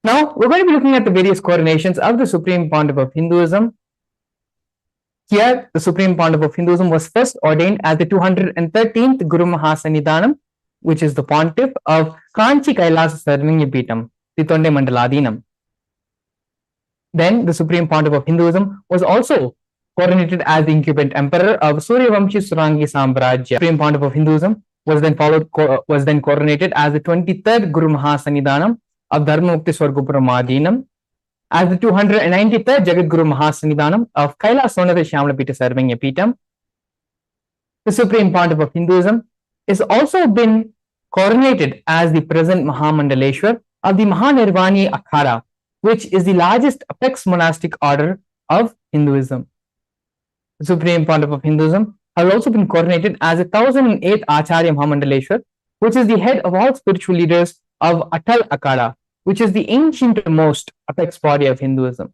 Now, we're going to be looking at the various coronations of the Supreme Pontiff of Hinduism. Here, the Supreme Pontiff of Hinduism was first ordained as the 213th Guru Mahasannidhanam, which is the Pontiff of Kanchi Kailasa Sarvingyapitam, Titonde Mandaladinam. Then, the Supreme Pontiff of Hinduism was also coronated as the incumbent emperor of Suryavamshi Surangi Sambrajya. Supreme Pontiff of Hinduism was then coronated as the 23rd Guru Mahasannidhanam of Dharmamukti Swargopuram as the 293rd Jagat Guru Mahasannidhanam of Kailasonatha Shyamlapita Sarvingyapitam. The Supreme Pontiff of Hinduism is also been coronated as the present Mahamandaleshwar of the Mahanirvani Akhada, which is the largest apex monastic order of Hinduism. The Supreme Pontiff of Hinduism has also been coronated as the 1008th Acharya Mahamandaleshwar, which is the head of all spiritual leaders of Atal Akhada, which is the ancient-most apex body of Hinduism.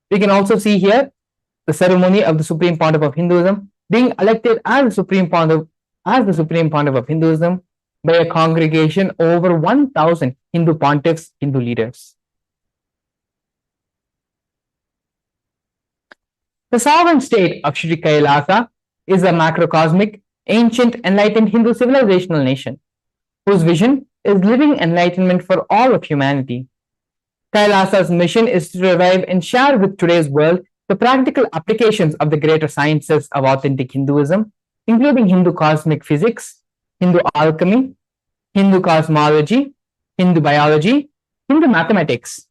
We can also see here the ceremony of the Supreme Pontiff of Hinduism being elected as the Supreme Pontiff of Hinduism by a congregation over 1,000 Hindu pontiffs, Hindu leaders. The sovereign state of Sri Kailasa is a macrocosmic, ancient, enlightened Hindu civilizational nation, whose vision is living enlightenment for all of humanity. Kailasa's mission is to revive and share with today's world the practical applications of the greater sciences of authentic Hinduism, including Hindu cosmic physics, Hindu alchemy, Hindu cosmology, Hindu biology, Hindu mathematics,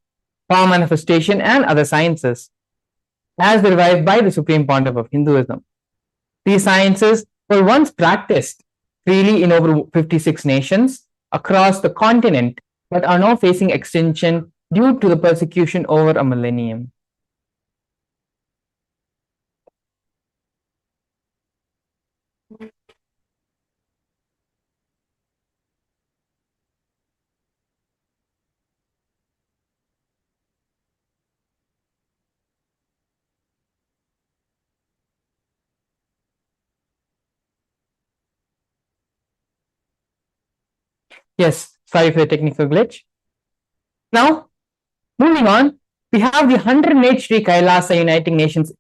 power manifestation, and other sciences, as revived by the Supreme Pontiff of Hinduism. These sciences were once practiced freely in over 56 nations across the continent, but are now facing extinction due to the persecution over a millennium. Yes, sorry for the technical glitch. Now, moving on, we have the 108 Sri Kailasa Uniting Nations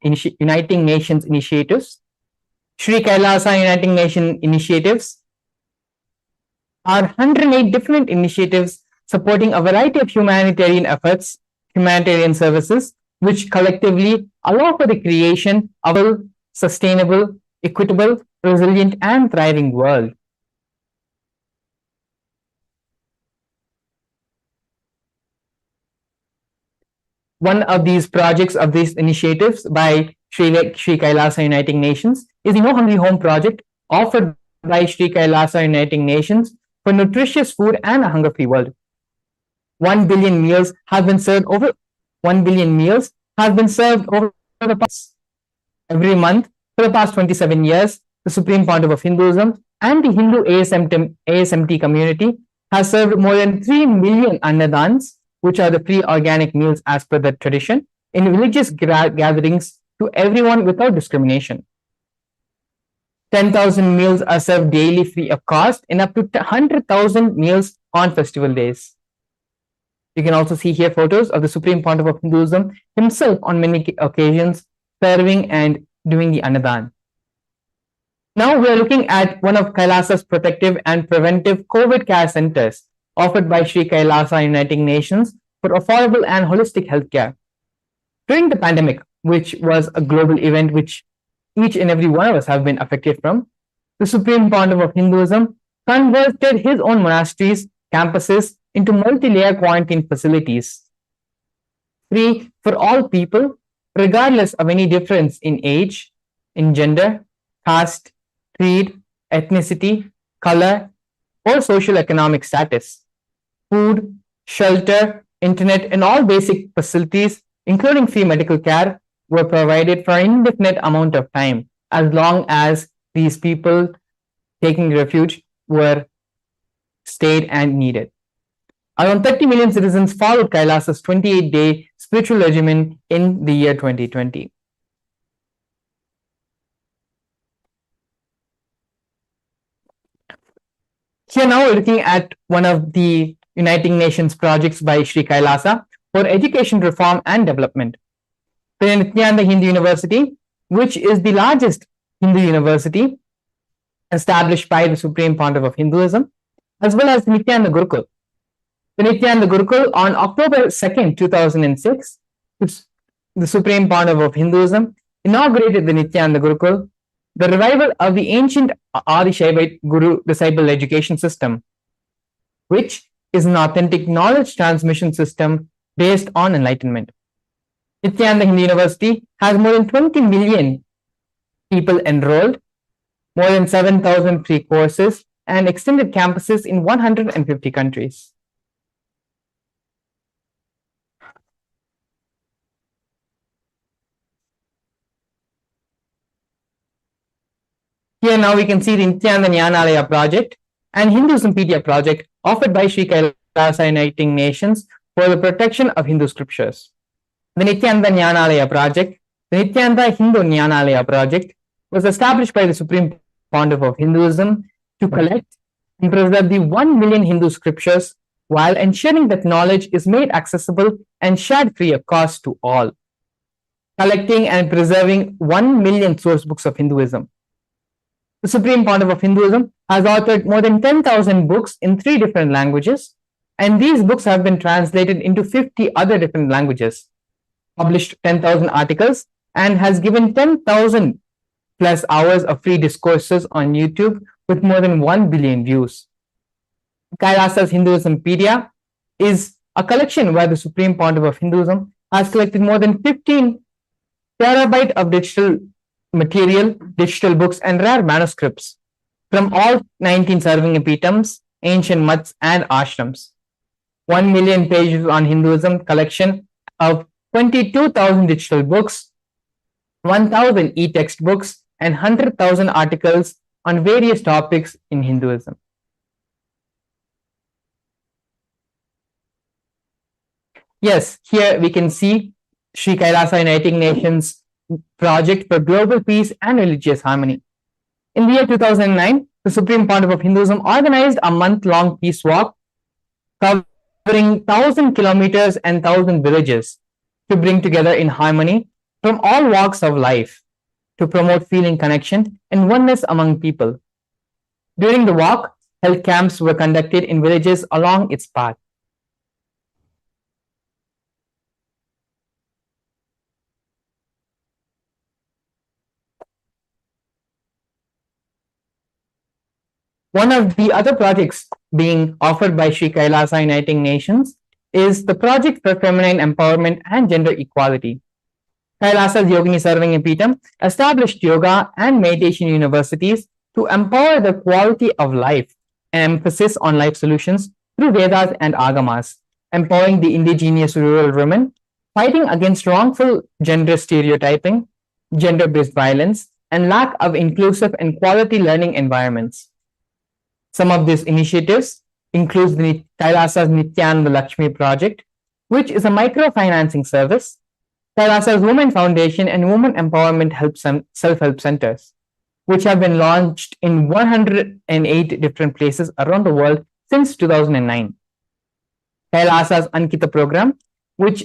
initiatives. Sri Kailasa Uniting Nation initiatives are 108 different initiatives supporting a variety of humanitarian efforts, humanitarian services, which collectively allow for the creation of a sustainable, equitable, resilient, and thriving world. One of these projects of these initiatives by Sri Kailasa Uniting Nations is the No Hungry Home project offered by Sri Kailasa Uniting Nations for nutritious food and a hunger-free world. 1 billion meals have been served over 1 billion meals have been served over the past every month for the past 27 years. The Supreme Pontiff of Hinduism and the Hindu ASMT community has served more than 3 million annadans, which are the free organic meals as per the tradition, in religious gatherings to everyone without discrimination. 10,000 meals are served daily free of cost and up to 100,000 meals on festival days. You can also see here photos of the Supreme Pontiff of Hinduism himself on many occasions serving and doing the Annadan. Now we are looking at one of Kailasa's protective and preventive COVID care centers offered by Sri Kailasa Uniting Nations for affordable and holistic healthcare. During the pandemic, which was a global event which each and every one of us have been affected from, the Supreme Pontiff of Hinduism converted his own monasteries, campuses into multi-layer quarantine facilities, free for all people, regardless of any difference in age, in gender, caste, creed, ethnicity, color, or social economic status. Food, shelter, internet, and all basic facilities, including free medical care, were provided for an indefinite amount of time, as long as these people taking refuge were stayed and needed. Around 30 million citizens followed Kailasa's 28-day spiritual regimen in the year 2020. Here now we're looking at one of the Uniting Nations projects by Sri Kailasa for education reform and development. The Nithyananda Hindu University, which is the largest Hindu university established by the Supreme Pontiff of Hinduism, as well as the Nithyananda Gurukul. The Nithyananda Gurukul on October 2nd, 2006, the Supreme Pontiff of Hinduism inaugurated the Nithyananda Gurukul, the revival of the ancient Adi Shaivite Guru disciple education system, which is an authentic knowledge transmission system based on enlightenment. Nithyananda Hindu University has more than 20 million people enrolled, more than 7,000 free courses, and extended campuses in 150 countries. Here now we can see the Nithyananda Jnanalaya project and Hinduism Pedia project offered by Sri Kailasa Uniting Nations for the protection of Hindu scriptures. The Nithyananda Jnanalaya project, the Nithyananda Hindu Jnanalaya project, was established by the Supreme Pontiff of Hinduism to collect and preserve the 1 million Hindu scriptures while ensuring that knowledge is made accessible and shared free of cost to all. Collecting and preserving 1 million source books of Hinduism. The Supreme Pontiff of Hinduism has authored more than 10,000 books in 3 different languages, and these books have been translated into 50 other different languages, published 10,000 articles, and has given 10,000 plus hours of free discourses on YouTube with more than 1 billion views. Kailasa's Hinduism Pedia is a collection where the Supreme Pontiff of Hinduism has collected more than 15 terabyte of digital material, digital books, and rare manuscripts from all 19 Sarvingapitams, ancient mutts, and ashrams. 1 million pages on Hinduism collection of 22,000 digital books, 1,000 e-text books, and 100,000 articles on various topics in Hinduism. Yes, here we can see Sri Kailasa Uniting Nations project for global peace and religious harmony. In the year 2009, the Supreme Pontiff of Hinduism organized a month-long peace walk covering 1,000 kilometers and 1,000 villages to bring together in harmony from all walks of life to promote feeling connection and oneness among people. During the walk, health camps were conducted in villages along its path. One of the other projects being offered by Sri Kailasa Uniting Nations is the Project for Feminine Empowerment and Gender Equality. Kailasa's Yogini Sarvangapeetham established yoga and meditation universities to empower the quality of life and emphasis on life solutions through Vedas and Agamas, empowering the indigenous rural women, fighting against wrongful gender stereotyping, gender-based violence, and lack of inclusive and quality learning environments. Some of these initiatives include the Kailasa's Nithyananda Lakshmi project, which is a microfinancing service, Kailasa's Women Foundation and Women Empowerment Self-Help Centers, which have been launched in 108 different places around the world since 2009. Kailasa's Ankita program, which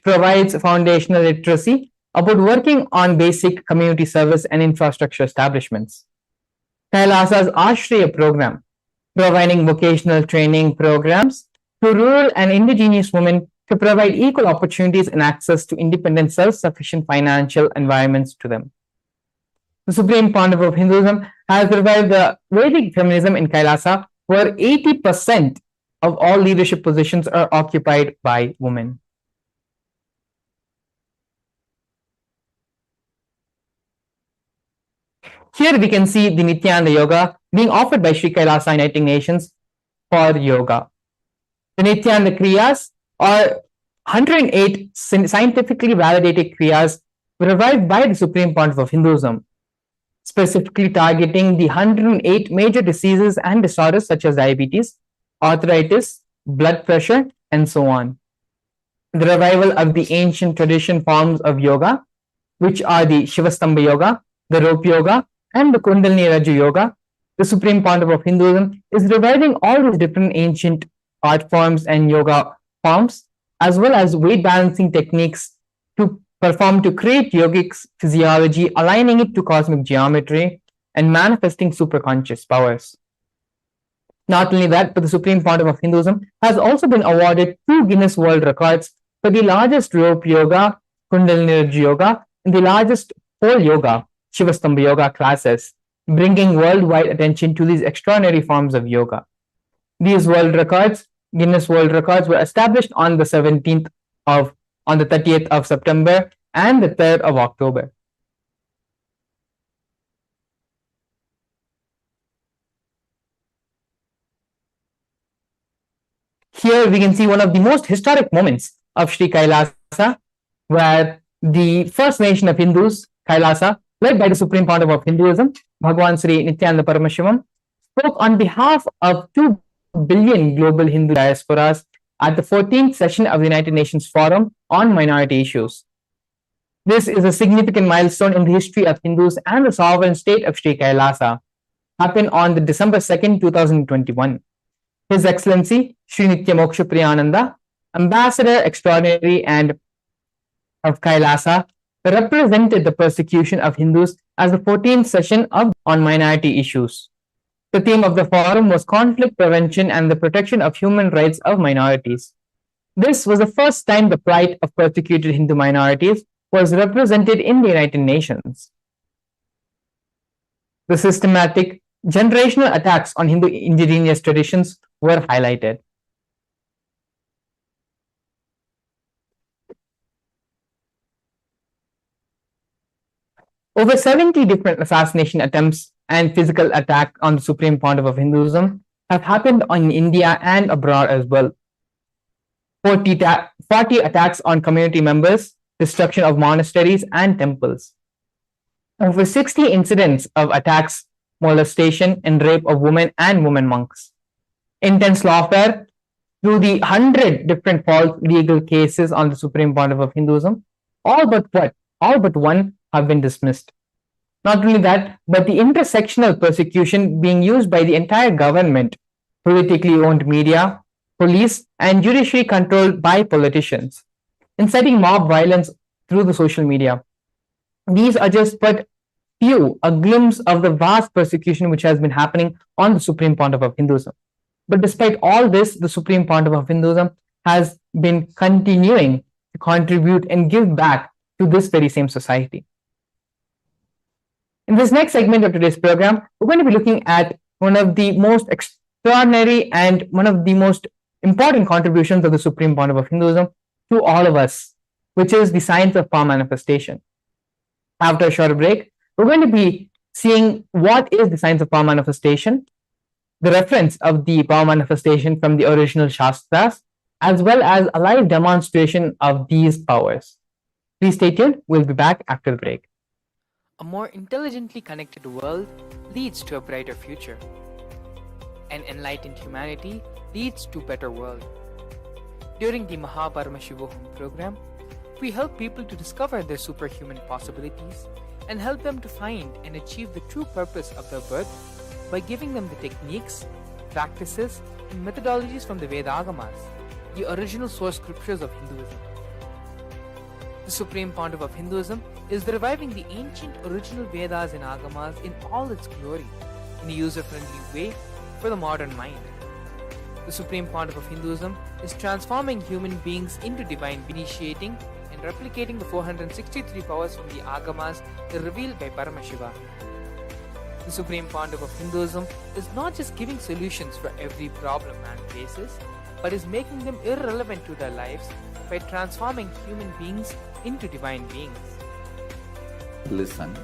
provides foundational literacy about working on basic community service and infrastructure establishments. Kailasa's Ashriya program, providing vocational training programs to rural and indigenous women to provide equal opportunities and access to independent, self-sufficient financial environments to them. The Supreme Pontiff of Hinduism has revived the Vedic feminism in Kailasa, where 80% of all leadership positions are occupied by women. Here we can see the Nithyananda Yoga being offered by Sri Kailasa Uniting Nations for yoga. The Nithyananda Kriyas are 108 scientifically validated Kriyas revived by the Supreme Pontiff of Hinduism, specifically targeting the 108 major diseases and disorders such as diabetes, arthritis, blood pressure, and so on. The revival of the ancient tradition forms of yoga, which are the Shivastambha Yoga, the Rope Yoga, and the Kundalini Raju Yoga, the Supreme Pontiff of Hinduism, is reviving all these different ancient art forms and yoga forms, as well as weight balancing techniques to perform to create yogic physiology, aligning it to cosmic geometry and manifesting superconscious powers. Not only that, but the Supreme Pontiff of Hinduism has also been awarded 2 Guinness World Records for the largest rope yoga, Kundalini yoga, and the largest pole yoga, Shivastambha yoga classes, bringing worldwide attention to these extraordinary forms of yoga. These world records, Guinness World Records, were established on the 30th of September and the 3rd of October. Here we can see one of the most historic moments of Sri Kailasa, where the first nation of Hindus, Kailasa, led by the Supreme Pontiff of Hinduism, Bhagwan Sri Nithyananda Paramashivam, spoke on behalf of 2 billion global Hindu diasporas at the 14th session of the United Nations Forum on Minority Issues. This is a significant milestone in the history of Hindus and the sovereign state of Sri Kailasa, happened on the December 2nd, 2021. His Excellency Sri Nitya Moksha Priyananda, Ambassador Extraordinary and of Kailasa, represented the persecution of Hindus as the 14th session on minority issues. The theme of the forum was conflict prevention and the protection of human rights of minorities. This was the first time the plight of persecuted Hindu minorities was represented in the United Nations. The systematic generational attacks on Hindu indigenous traditions were highlighted. Over 70 different assassination attempts and physical attack on the Supreme Pontiff of Hinduism have happened in India and abroad as well. 40 attacks on community members, destruction of monasteries and temples. Over 60 incidents of attacks, molestation and rape of women and women monks. Intense lawfare through the 100 different false legal cases on the Supreme Pontiff of Hinduism, all but one have been dismissed. Not only that, but the intersectional persecution being used by the entire government, politically owned media, police, and judiciary controlled by politicians, inciting mob violence through the social media. These are just but a glimpse of the vast persecution which has been happening on the Supreme Pontiff of Hinduism. But despite all this, the Supreme Pontiff of Hinduism has been continuing to contribute and give back to this very same society. In this next segment of today's program, we're going to be looking at one of the most extraordinary and one of the most important contributions of the Supreme Pontiff of Hinduism to all of us, which is the science of power manifestation. After a short break, we're going to be seeing what is the science of power manifestation, the reference of the power manifestation from the original Shastras, as well as a live demonstration of these powers. Please stay tuned. We'll be back after the break. A more intelligently connected world leads to a brighter future. An enlightened humanity leads to a better world. During the Paramashivam program, we help people to discover their superhuman possibilities and help them to find and achieve the true purpose of their birth by giving them the techniques, practices, and methodologies from the Vedagamas, the original source scriptures of Hinduism. The Supreme Pontiff of Hinduism is reviving the ancient original Vedas and Agamas in all its glory, in a user-friendly way for the modern mind. The Supreme Pontiff of Hinduism is transforming human beings into divine, initiating and replicating the 463 powers from the Agamas revealed by Paramashivam. The Supreme Pontiff of Hinduism is not just giving solutions for every problem man faces, but is making them irrelevant to their lives by transforming human beings into divine beings. Listen.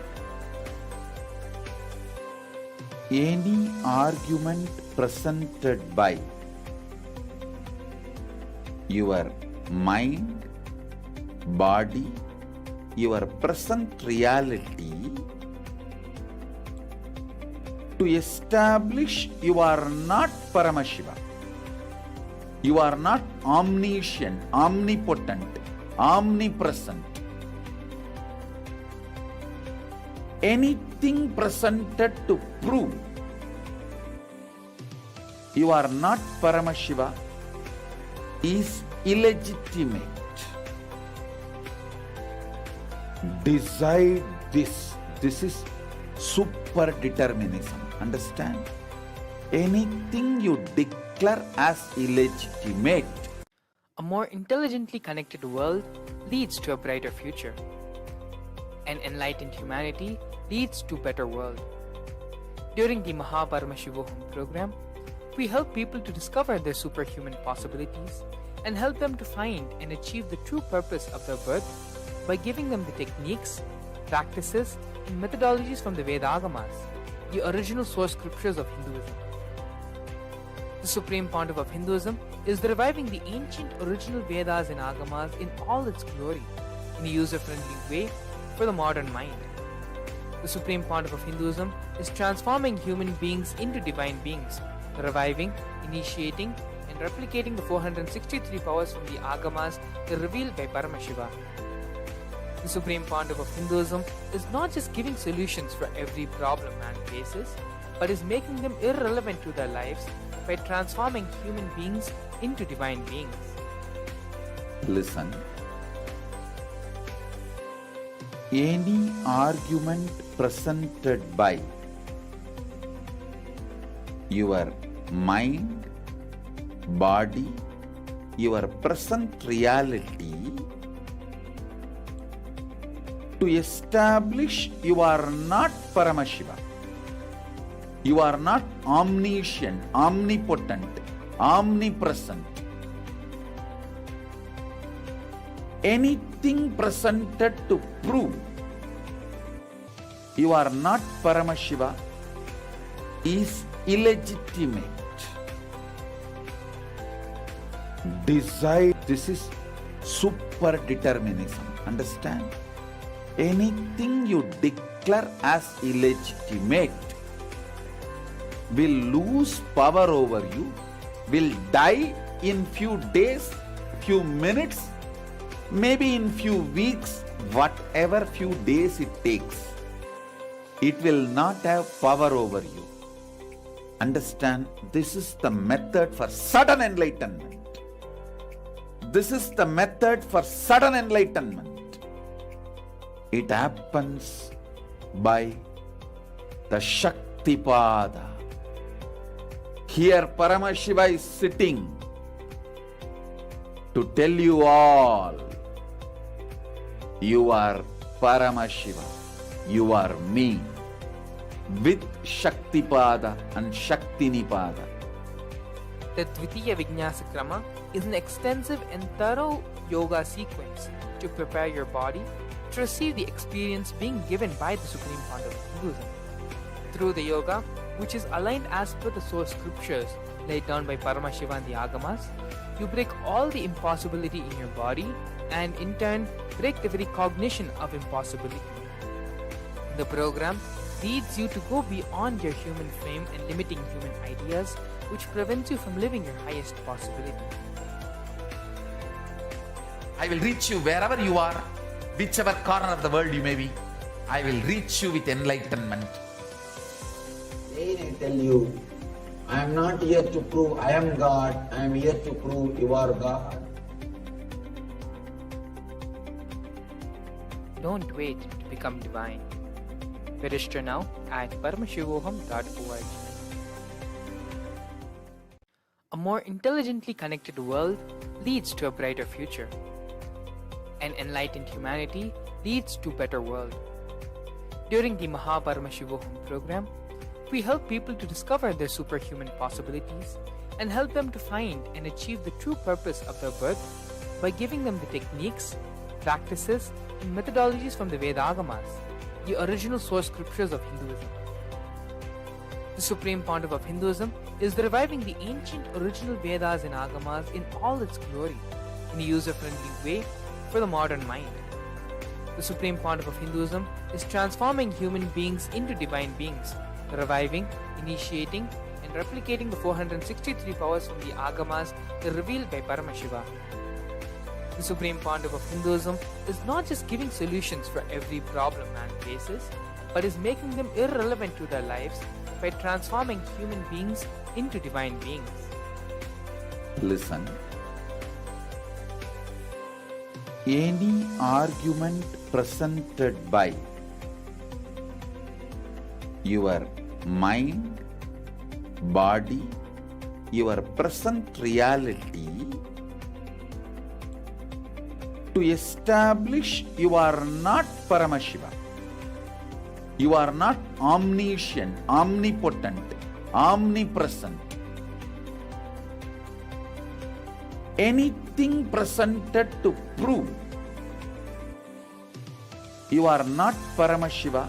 Any argument presented by your mind, body, your present reality to establish you are not Paramashiva. You are not omniscient, omnipotent, omnipresent. Anything presented to prove you are not Paramashiva is illegitimate. Decide this. This is super determinism. Understand? Anything you declare as illegitimate. A more intelligently connected world leads to a brighter future. An enlightened humanity leads to a better world. During the Paramashivam program, we help people to discover their superhuman possibilities and help them to find and achieve the true purpose of their birth by giving them the techniques, practices, and methodologies from the Vedagamas, the original source scriptures of Hinduism. The Supreme Pontiff of Hinduism is reviving the ancient original Vedas and Agamas in all its glory, in a user-friendly way for the modern mind. The Supreme Pontiff of Hinduism is transforming human beings into divine beings, reviving, initiating, and replicating the 463 powers from the Agamas revealed by Paramashivam. The Supreme Pontiff of Hinduism is not just giving solutions for every problem man faces, but is making them irrelevant to their lives by transforming human beings into divine beings. Listen. Any argument presented by your mind, body, your present reality to establish you are not Paramashiva. You are not omniscient, omnipotent, omnipresent. Anything presented to prove you are not Paramashiva is illegitimate. Decide. This is super determinism. Understand? Anything you declare as illegitimate will lose power over you, will die in few days, few minutes, maybe in few weeks, whatever few days it takes. It will not have power over you. Understand, this is the method for sudden enlightenment. This is the method for sudden enlightenment. It happens by the Shaktipada. Here Paramashiva is sitting to tell you all, you are Paramashiva, you are me, with Shaktipada and Shaktinipada. The Dvitiya Vijnasa Krama is an extensive and thorough yoga sequence to prepare your body to receive the experience being given by the Supreme Pontiff of Hinduism. Through the yoga, which is aligned as per the source scriptures laid down by Paramashiva and the Agamas, you break all the impossibility in your body and in turn break the very cognition of impossibility. The program leads you to go beyond your human frame and limiting human ideas, which prevents you from living your highest possibility. I will reach you wherever you are, whichever corner of the world you may be. I will reach you with enlightenment. Again I tell you, I am not here to prove I am God, I am here to prove you are God. Don't wait to become divine. Register now at paramashivoham.org. A more intelligently connected world leads to a brighter future. An enlightened humanity leads to a better world. During the Paramashivam program, we help people to discover their superhuman possibilities and help them to find and achieve the true purpose of their birth by giving them the techniques, practices, and methodologies from the Vedagamas, the original source scriptures of Hinduism. The Supreme Pontiff of Hinduism is reviving the ancient original Vedas and Agamas in all its glory, in a user-friendly way for the modern mind. The Supreme Pontiff of Hinduism is transforming human beings into divine beings, reviving, initiating, and replicating the 463 powers from the Agamas revealed by Paramashivam. The Supreme Pontiff of Hinduism is not just giving solutions for every problem man faces, but is making them irrelevant to their lives by transforming human beings into divine beings. Listen. Any argument presented by your mind, body, your present reality to establish you are not Paramashiva, you are not omniscient, omnipotent, omnipresent. Anything presented to prove you are not Paramashiva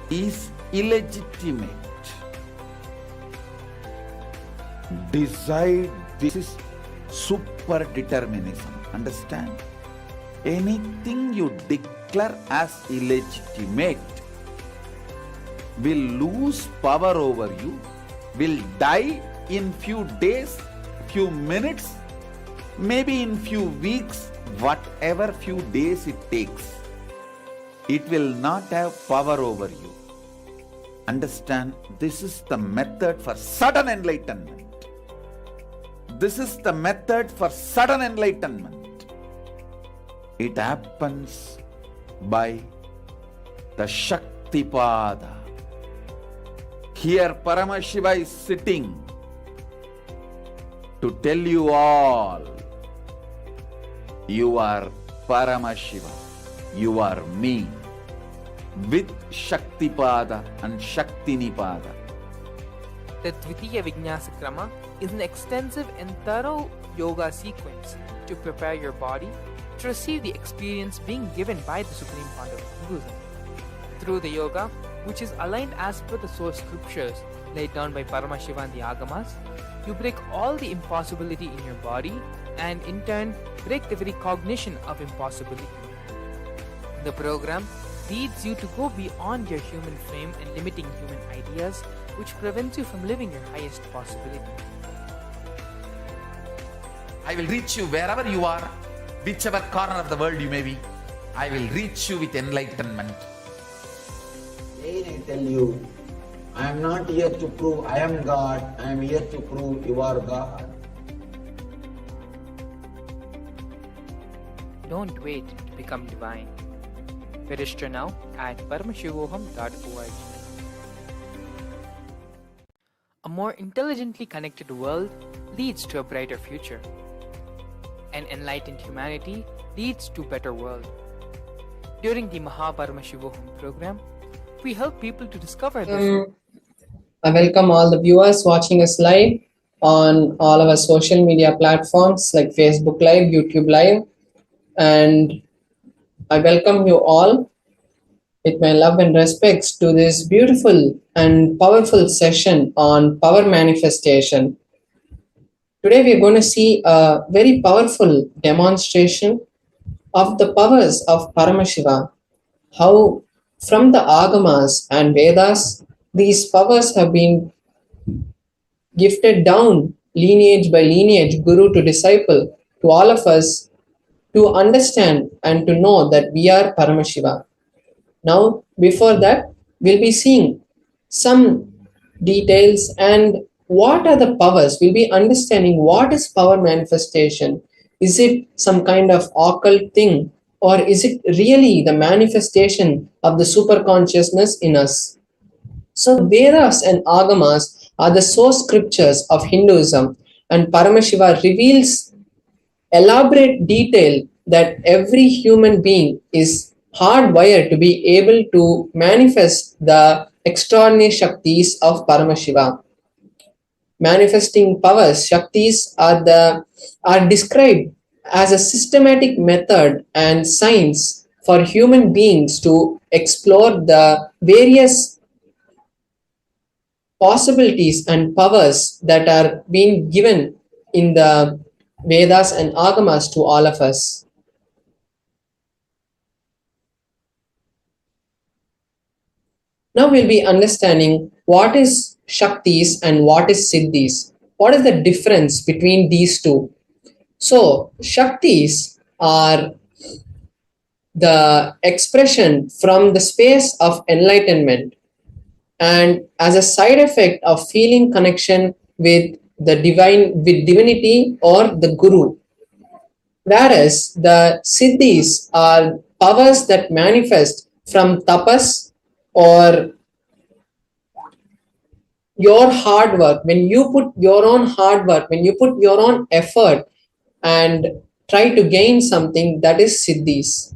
is illegitimate. Decide this is super determinism. Understand? Anything you declare as illegitimate will lose power over you, will die in few days, few minutes, maybe in few weeks, whatever few days it takes. It will not have power over you. Understand? This is the method for sudden enlightenment. This is the method for sudden enlightenment. It happens by the Shaktipada. Here Paramashiva is sitting to tell you all, you are Paramashiva, you are me, with Shaktipada and Shaktinipada. The Dvitiya Vijnasa Krama is an extensive and thorough yoga sequence to prepare your body to receive the experience being given by the Supreme Founder of Hinduism. Through the yoga, which is aligned as per the source scriptures laid down by Paramashiva and the Agamas, you break all the impossibility in your body and in turn break the very cognition of impossibility. The program leads you to go beyond your human frame and limiting human ideas, which prevents you from living your highest possibility. I will reach you wherever you are, whichever corner of the world you may be. I will reach you with enlightenment. Again I tell you, I am not here to prove I am God, I am here to prove you are God. Don't wait to become divine. Register now at paramashivoham.org. A more intelligently connected world leads to a brighter future. An enlightened humanity leads to a better world. During the Paramashivam program, we help people to discover this. I welcome all the viewers watching us live on all our social media platforms like Facebook Live, YouTube Live, and I welcome you all with my love and respects to this beautiful and powerful session on power manifestation. Today we are going to see a very powerful demonstration of the powers of Paramashiva, how from the Agamas and Vedas, these powers have been gifted down lineage by lineage, guru to disciple, to all of us to understand and to know that we are Paramashiva. Now, before that, we'll be seeing some details and what are the powers. We'll be understanding what is power manifestation. Is it some kind of occult thing, or is it really the manifestation of the super consciousness in us? So Vedas and Agamas are the source scriptures of Hinduism, and Paramashiva reveals elaborate detail that every human being is hardwired to be able to manifest the extraordinary Shaktis of Paramashiva. Manifesting powers, Shaktis, are described as a systematic method and science for human beings to explore the various possibilities and powers that are being given in the Vedas and Agamas to all of us. Now we'll be understanding what is Shaktis and what is Siddhis. What is the difference between these two? So, Shaktis are the expression from the space of enlightenment. and as a side effect of feeling connection with the divine, with divinity or the guru. Whereas the siddhis are powers that manifest from tapas or your hard work. When you put your own hard work, when you put your own effort and try to gain something, that is siddhis.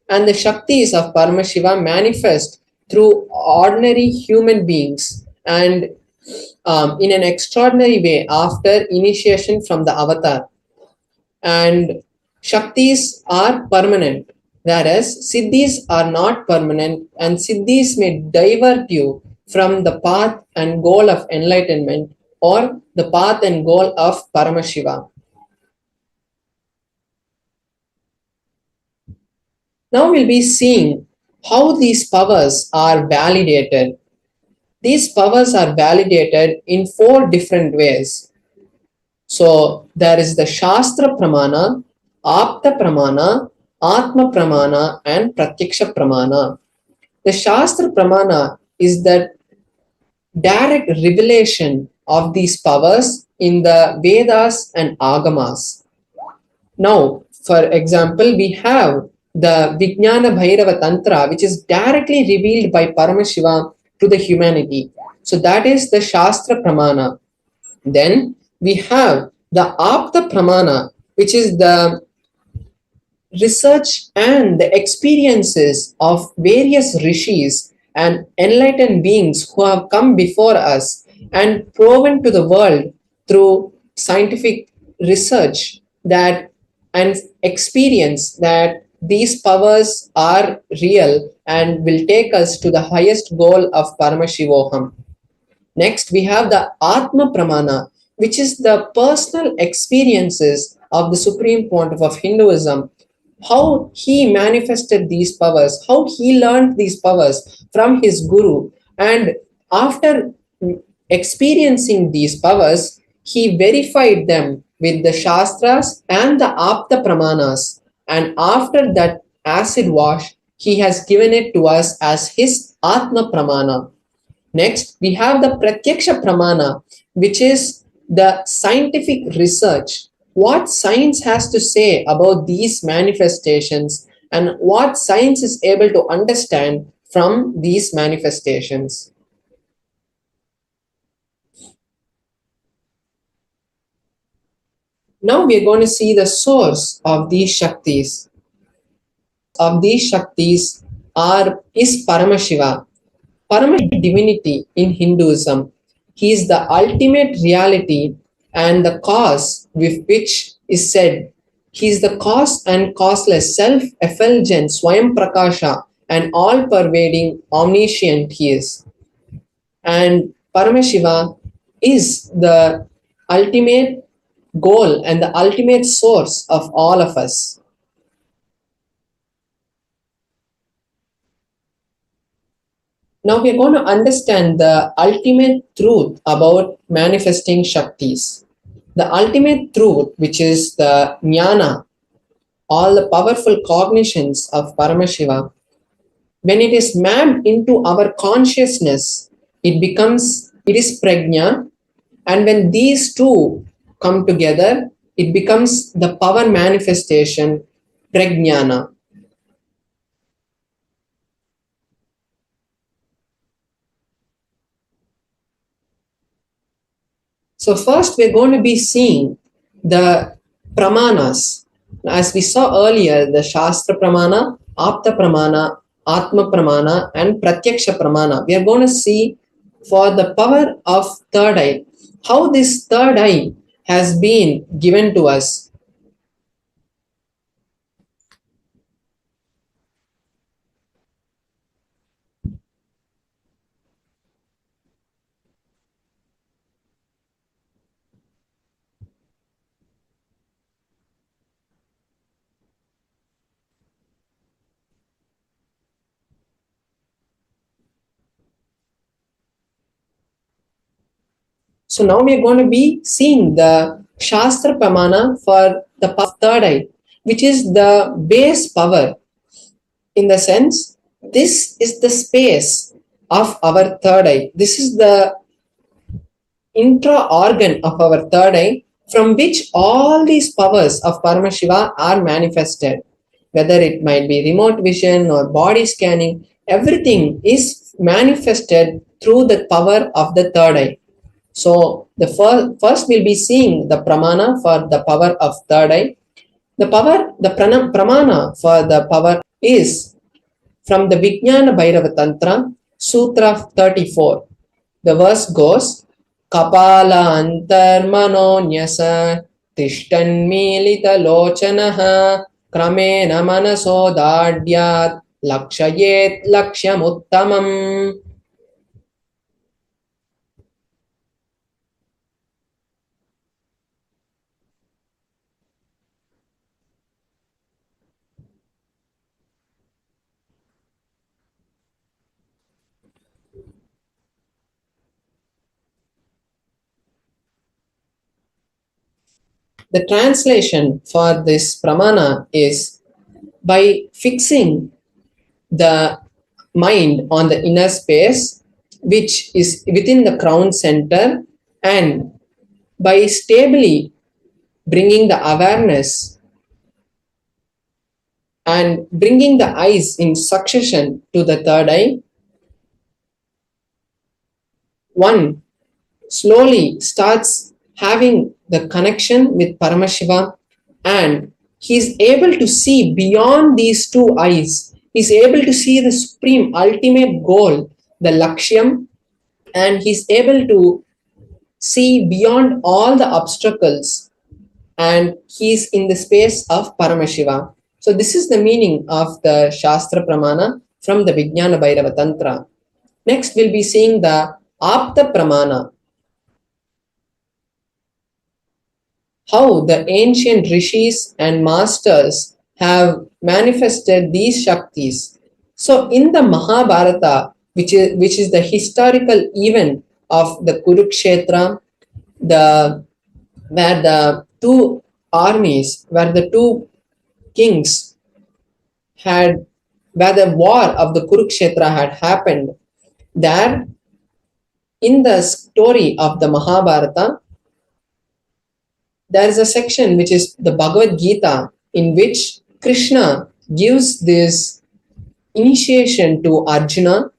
And the shaktis of Paramashiva manifest through ordinary human beings and in an extraordinary way after initiation from the avatar. And shaktis are permanent, whereas siddhis are not permanent, and siddhis may divert you from the path and goal of enlightenment or the path and goal of Paramashiva. Now we'll be seeing how these powers are validated. These powers are validated in 4 different ways. So there is the Shastra Pramana, Apta Pramana, Atma Pramana, and Pratyaksha Pramana. The Shastra Pramana is the direct revelation of these powers in the Vedas and Agamas. Now, for example, we have the Vijnana Bhairava Tantra, which is directly revealed by Paramashiva to the humanity. So that is the Shastra Pramana. Then we have the Apta Pramana, which is the research and the experiences of various rishis and enlightened beings who have come before us and proven to the world through scientific research that and experience that these powers are real and will take us to the highest goal of Paramashivoham. Next, we have the Atma Pramana, which is the personal experiences of the Supreme Pontiff of Hinduism, how he manifested these powers, how he learned these powers from his guru, and after experiencing these powers, he verified them with the Shastras and the Apta Pramanas, and after that acid wash, he has given it to us as his Atma Pramana. Next, we have the Pratyaksha Pramana, which is the scientific research. What science has to say about these manifestations and what science is able to understand from these manifestations. Now we are going to see the source of these Shaktis. Is Paramashiva. Paramashiva divinity in Hinduism. He is the ultimate reality and the cause with which is said. He is the cause and causeless, self-effulgent, Swayam Prakasha, and all-pervading, omniscient he is. And Paramashiva is the ultimate goal and the ultimate source of all of us. Now we are going to understand the ultimate truth about manifesting Shaktis. The ultimate truth, which is the Jnana, all the powerful cognitions of Paramashiva, when it is mapped into our consciousness, it is Prajna, and when these two come together, it becomes the power manifestation, Prajnana. So first we're going to be seeing the Pramanas. As we saw earlier, the Shastra Pramana, Apta Pramana, Atma Pramana, and Pratyaksha Pramana. We are going to see for the power of third eye, how this third eye has been given to us. So now we are going to be seeing the Shastra Pramana for the third eye, which is the base power. In the sense, this is the space of our third eye. This is the intra organ of our third eye from which all these powers of Paramashiva are manifested. Whether it might be remote vision or body scanning, everything is manifested through the power of the third eye. So the first we'll be seeing the pramana for the power of third eye. The pramana for the power is from the Vijnana Bhairava Tantra, Sutra 34. The verse goes, Kapala antarmano nyasa tishtan milita lochanaha kramena manaso dadyat lakshayet lakshyamuttamam. The translation for this pramana is by fixing the mind on the inner space, which is within the crown center, and by stably bringing the awareness and bringing the eyes in succession to the third eye, one slowly starts having the connection with Paramashiva, and he is able to see beyond these two eyes. He is able to see the supreme ultimate goal, the Lakshyam, and he is able to see beyond all the obstacles, and he is in the space of Paramashiva. So this is the meaning of the Shastra Pramana from the Vijnana Bhairava Tantra. Next we'll be seeing the Apta Pramana. How the ancient rishis and masters have manifested these Shaktis. So in the Mahabharata, which is the historical event of the Kurukshetra, where the two armies, where the two kings had, where the war of the Kurukshetra had happened, there in the story of the Mahabharata, there is a section which is the Bhagavad Gita, in which Krishna gives this initiation to Arjuna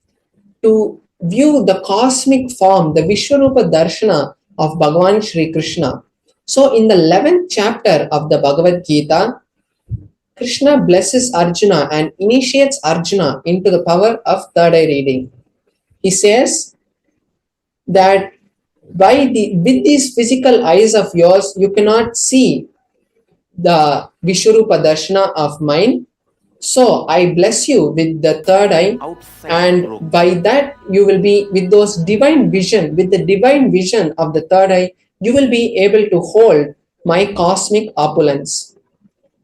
to view the cosmic form, the Vishwarupa Darshana of Bhagavan Shri Krishna. So in the 11th chapter of the Bhagavad Gita, Krishna blesses Arjuna and initiates Arjuna into the power of third eye reading. He says that with these physical eyes of yours, you cannot see the Vishwarupa Darshana of mine. So I bless you with the third eye, and by that you will be with those divine vision, with the divine vision of the third eye, you will be able to hold my cosmic opulence.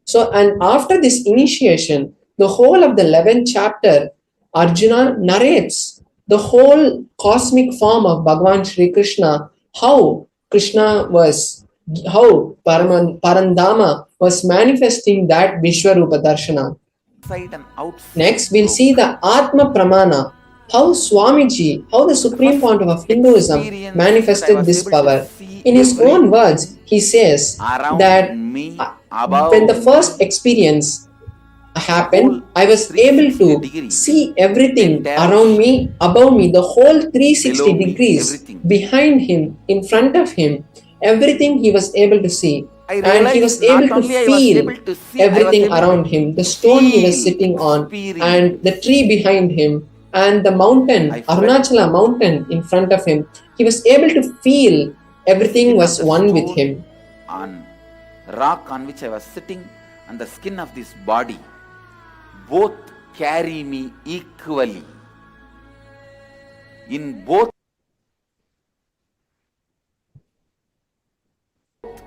So, and after this initiation, the whole of the 11th chapter, Arjuna narrates the whole cosmic form of Bhagavan Shri Krishna, how Parandama was manifesting that Vishwarupa Darshana. Next, we'll see the Atma Pramana, how Swamiji, how the Supreme Pontiff of Hinduism manifested this power. In his own words, he says that when the first experience happened, I was able to see everything around me, above me, the whole 360 degrees, behind him, in front of him, everything he was able to see. And he was able to feel everything around him, the stone he was sitting on, and the tree behind him, and the mountain, Arunachala mountain in front of him. He was able to feel everything was one with him. On rock on which I was sitting, and the skin of this body, both carry me equally. In both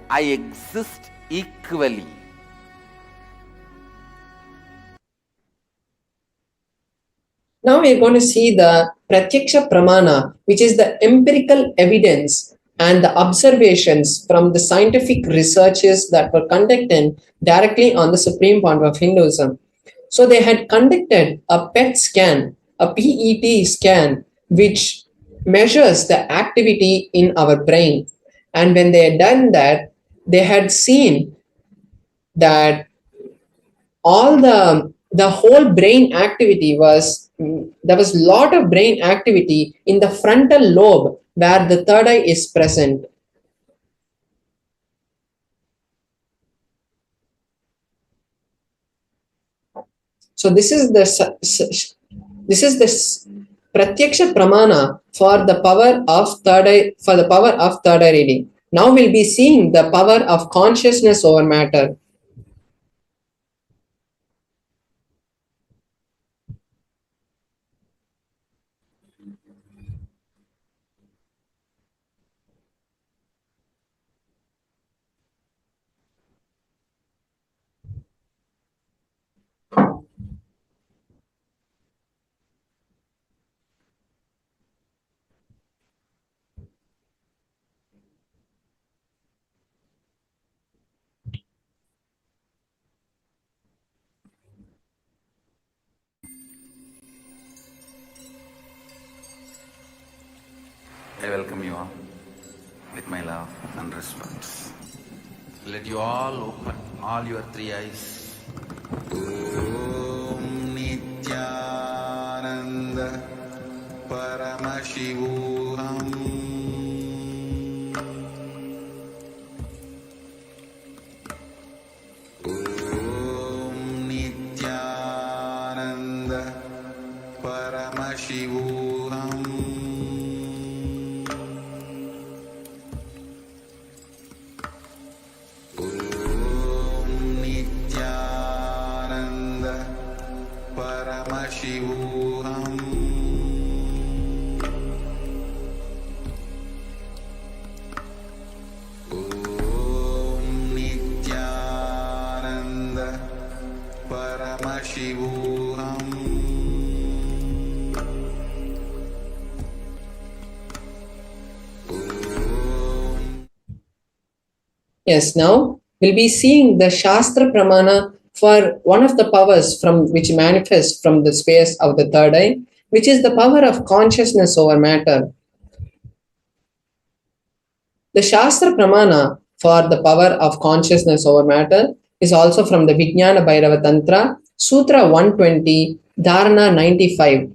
I exist equally. Now we are going to see the Pratyaksha Pramana, which is the empirical evidence and the observations from the scientific researches that were conducted directly on the Supreme Pontiff of Hinduism. So they had conducted a PET scan, a PET scan which measures the activity in our brain. And when they had done that, they had seen that all the whole brain activity was there was a lot of brain activity in the frontal lobe where the third eye is present. So this is the pratyaksha pramana for the power of third eye reading. Now we'll be seeing the power of consciousness over matter. I welcome you all with my love and respect. Let you all open all your three eyes. Om Nithyananda Paramashivam. Om Nithyananda Paramashivam. Yes, now we'll be seeing the Shastra Pramana for one of the powers from which manifests from the space of the third eye, which is the power of consciousness over matter. The Shastra Pramana for the power of consciousness over matter is also from the Vijnana Bhairava Tantra, Sutra 120, Dharana 95.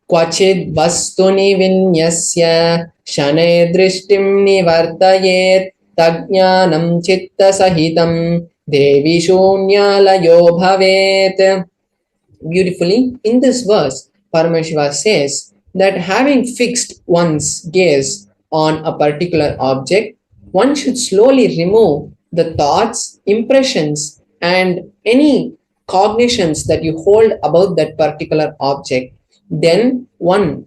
Kvachid vastuni vinyasya shane drishtim nivartayet tajnanam chitta sahitam devi shunyalayo bhavet. Beautifully, in this verse, Paramashiva says that having fixed one's gaze on a particular object, one should slowly remove the thoughts, impressions, and any cognitions that you hold about that particular object. Then one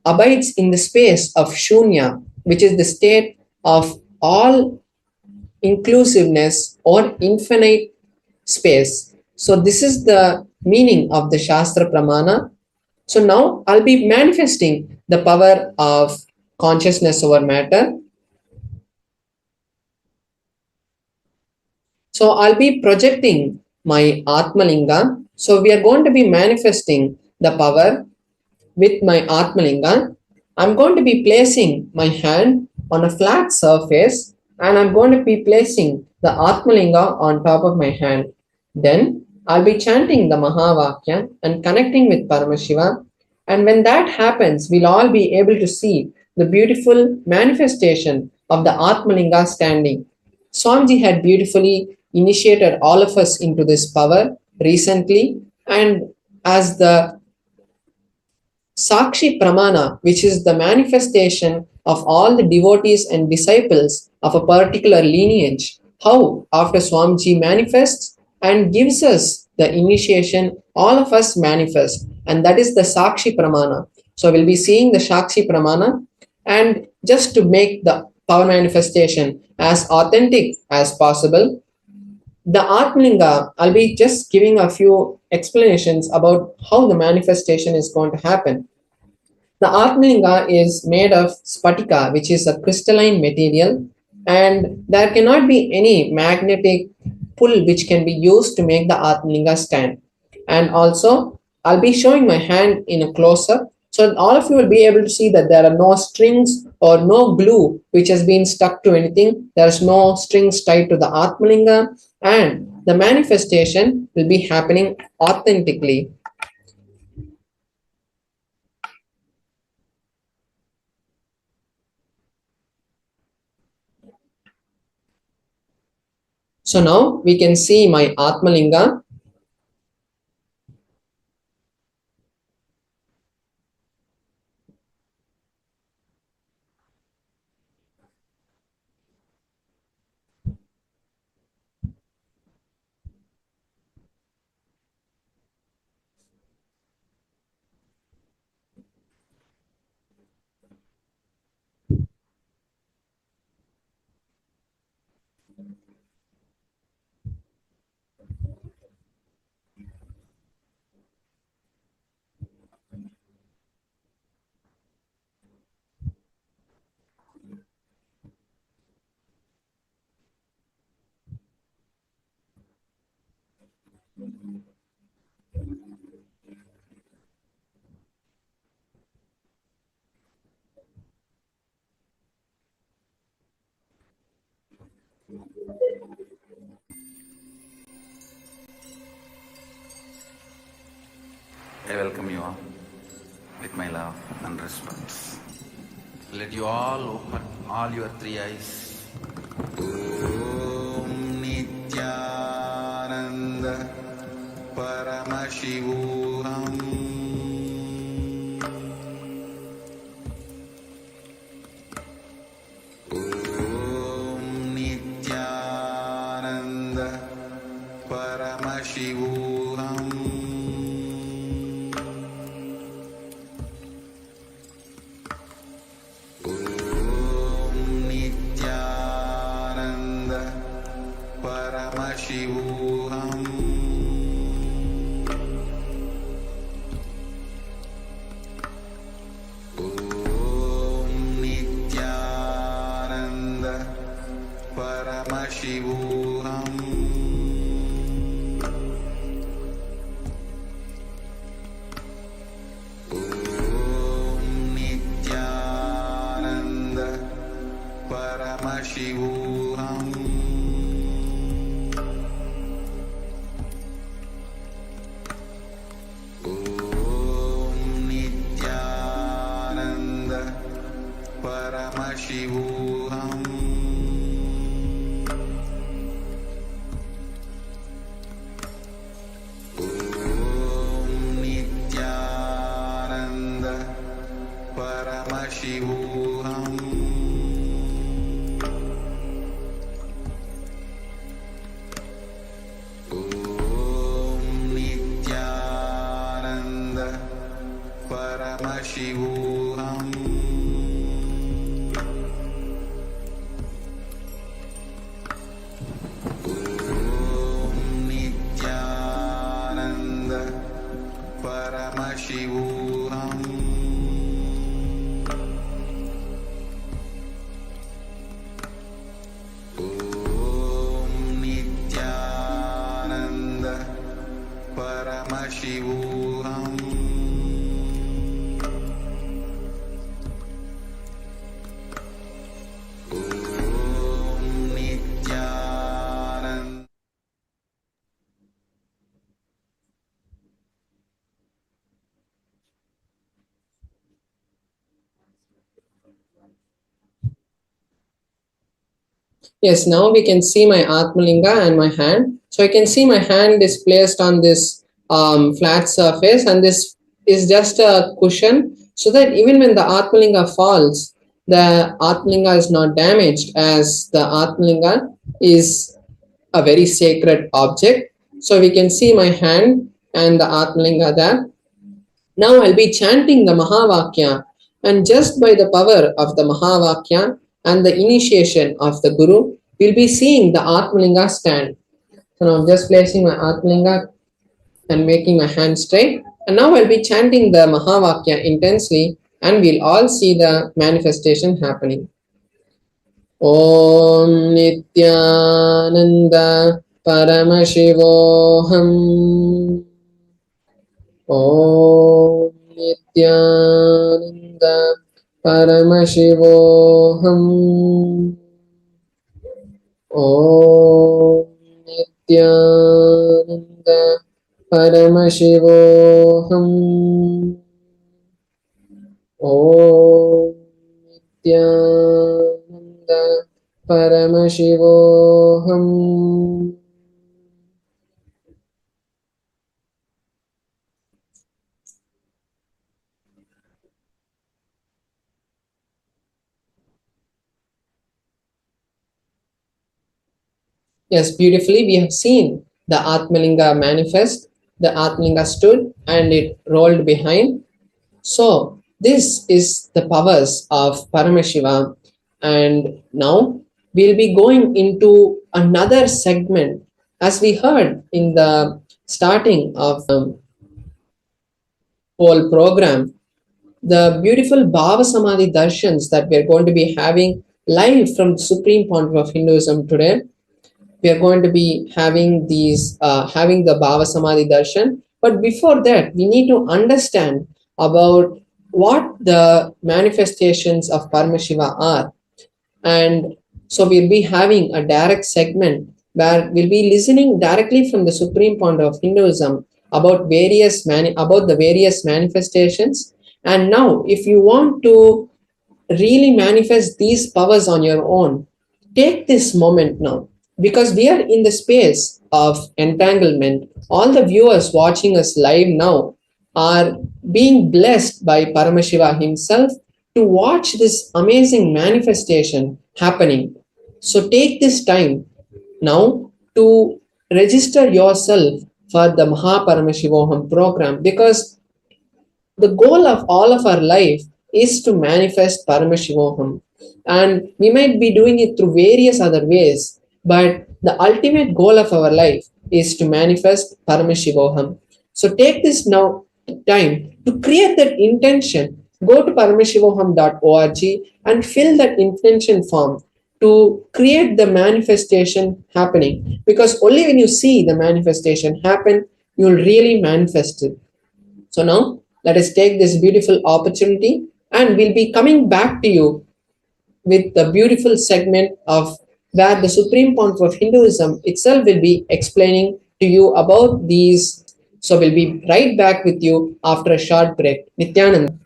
abides in the space of shunya, which is the state of all inclusiveness or infinite space. So this is the meaning of the Shastra Pramana. So now I'll be manifesting the power of consciousness over matter. So I'll be projecting my Atmalinga. So we are going to be manifesting the power with my Atmalinga. I'm going to be placing my hand on a flat surface and I'm going to be placing the Atmalinga on top of my hand. Then I'll be chanting the Mahavakya and connecting with Paramashiva. And when that happens, we'll all be able to see the beautiful manifestation of the Atmalinga standing. Swamiji had beautifully initiated all of us into this power recently, and as the Sakshi Pramana, which is the manifestation of all the devotees and disciples of a particular lineage, how after Swamiji manifests and gives us the initiation, all of us manifest, and that is the Sakshi Pramana. So we'll be seeing the Sakshi Pramana, and just to make the power manifestation as authentic as possible, the Atmalinga, I'll be just giving a few explanations about how the manifestation is going to happen. The Atmalinga is made of spatika, which is a crystalline material, and there cannot be any magnetic pull which can be used to make the Atmalinga stand. And also, I'll be showing my hand in a close-up So all of you will be able to see that there are no strings or no glue which has been stuck to anything. There's no strings tied to the Atmalinga, and the manifestation will be happening authentically. So now we can see my Atmalinga. I welcome you all with my love and respect. Let you all open all your three eyes. Om Nithyananda Paramashivam. Om Nithyananda Paramashivam. Paramashivam. Om Nithyananda Paramashivam. Om Nithyananda Paramashivam. Paramashivam. Om Nithyananda Paramashivam. Om Nithyananda Paramashivam. Paramashivam. Om Nithyananda Paramashivam. Om Nithyananda. Yes, now we can see my Atmalinga and my hand. So I can see my hand is placed on this flat surface, and this is just a cushion, so that even when the Atmalinga falls, the Atmalinga is not damaged, as the Atmalinga is a very sacred object. So we can see my hand and the Atmalinga there. Now I'll be chanting the Mahavakya, and just by the power of the Mahavakya and the initiation of the Guru, we'll be seeing the Atmalinga stand. So now I'm just placing my Atmalinga and making my hand straight. And now I'll be chanting the Mahavakya intensely, and we'll all see the manifestation happening. Om Nithyananda Paramashivoham. Om Nithyananda Nithyananda Paramashivoham. Om Nithyananda Paramashivoham. Om Nithyananda Paramashivoham. Yes, beautifully we have seen the Atmalinga manifest, the Atmalinga stood and it rolled behind. So this is the powers of Paramashiva, and now we'll be going into another segment. As we heard in the starting of the whole program, the beautiful Bhava Samadhi Darshans that we are going to be having live from the Supreme Pontiff of Hinduism today. We are going to be having having the Bhava Samadhi Darshan. But before that, we need to understand about what the manifestations of Paramashiva are. And so we'll be having a direct segment where we'll be listening directly from the Supreme Pontiff of Hinduism about about the various manifestations. And now, if you want to really manifest these powers on your own, take this moment now, because we are in the space of entanglement. All the viewers watching us live now are being blessed by Paramashiva himself to watch this amazing manifestation happening. So take this time now to register yourself for the Mahaparamashivoham program, because the goal of all of our life is to manifest Paramashivoham. And we might be doing it through various other ways, but the ultimate goal of our life is to manifest Paramashivoham. So take this now time to create that intention. Go to paramashivoham.org and fill that intention form to create the manifestation happening. Because only when you see the manifestation happen, you will really manifest it. So now let us take this beautiful opportunity, and we'll be coming back to you with the beautiful segment of where the Supreme Pontiff of Hinduism itself will be explaining to you about these. So we'll be right back with you after a short break. Nithyananda.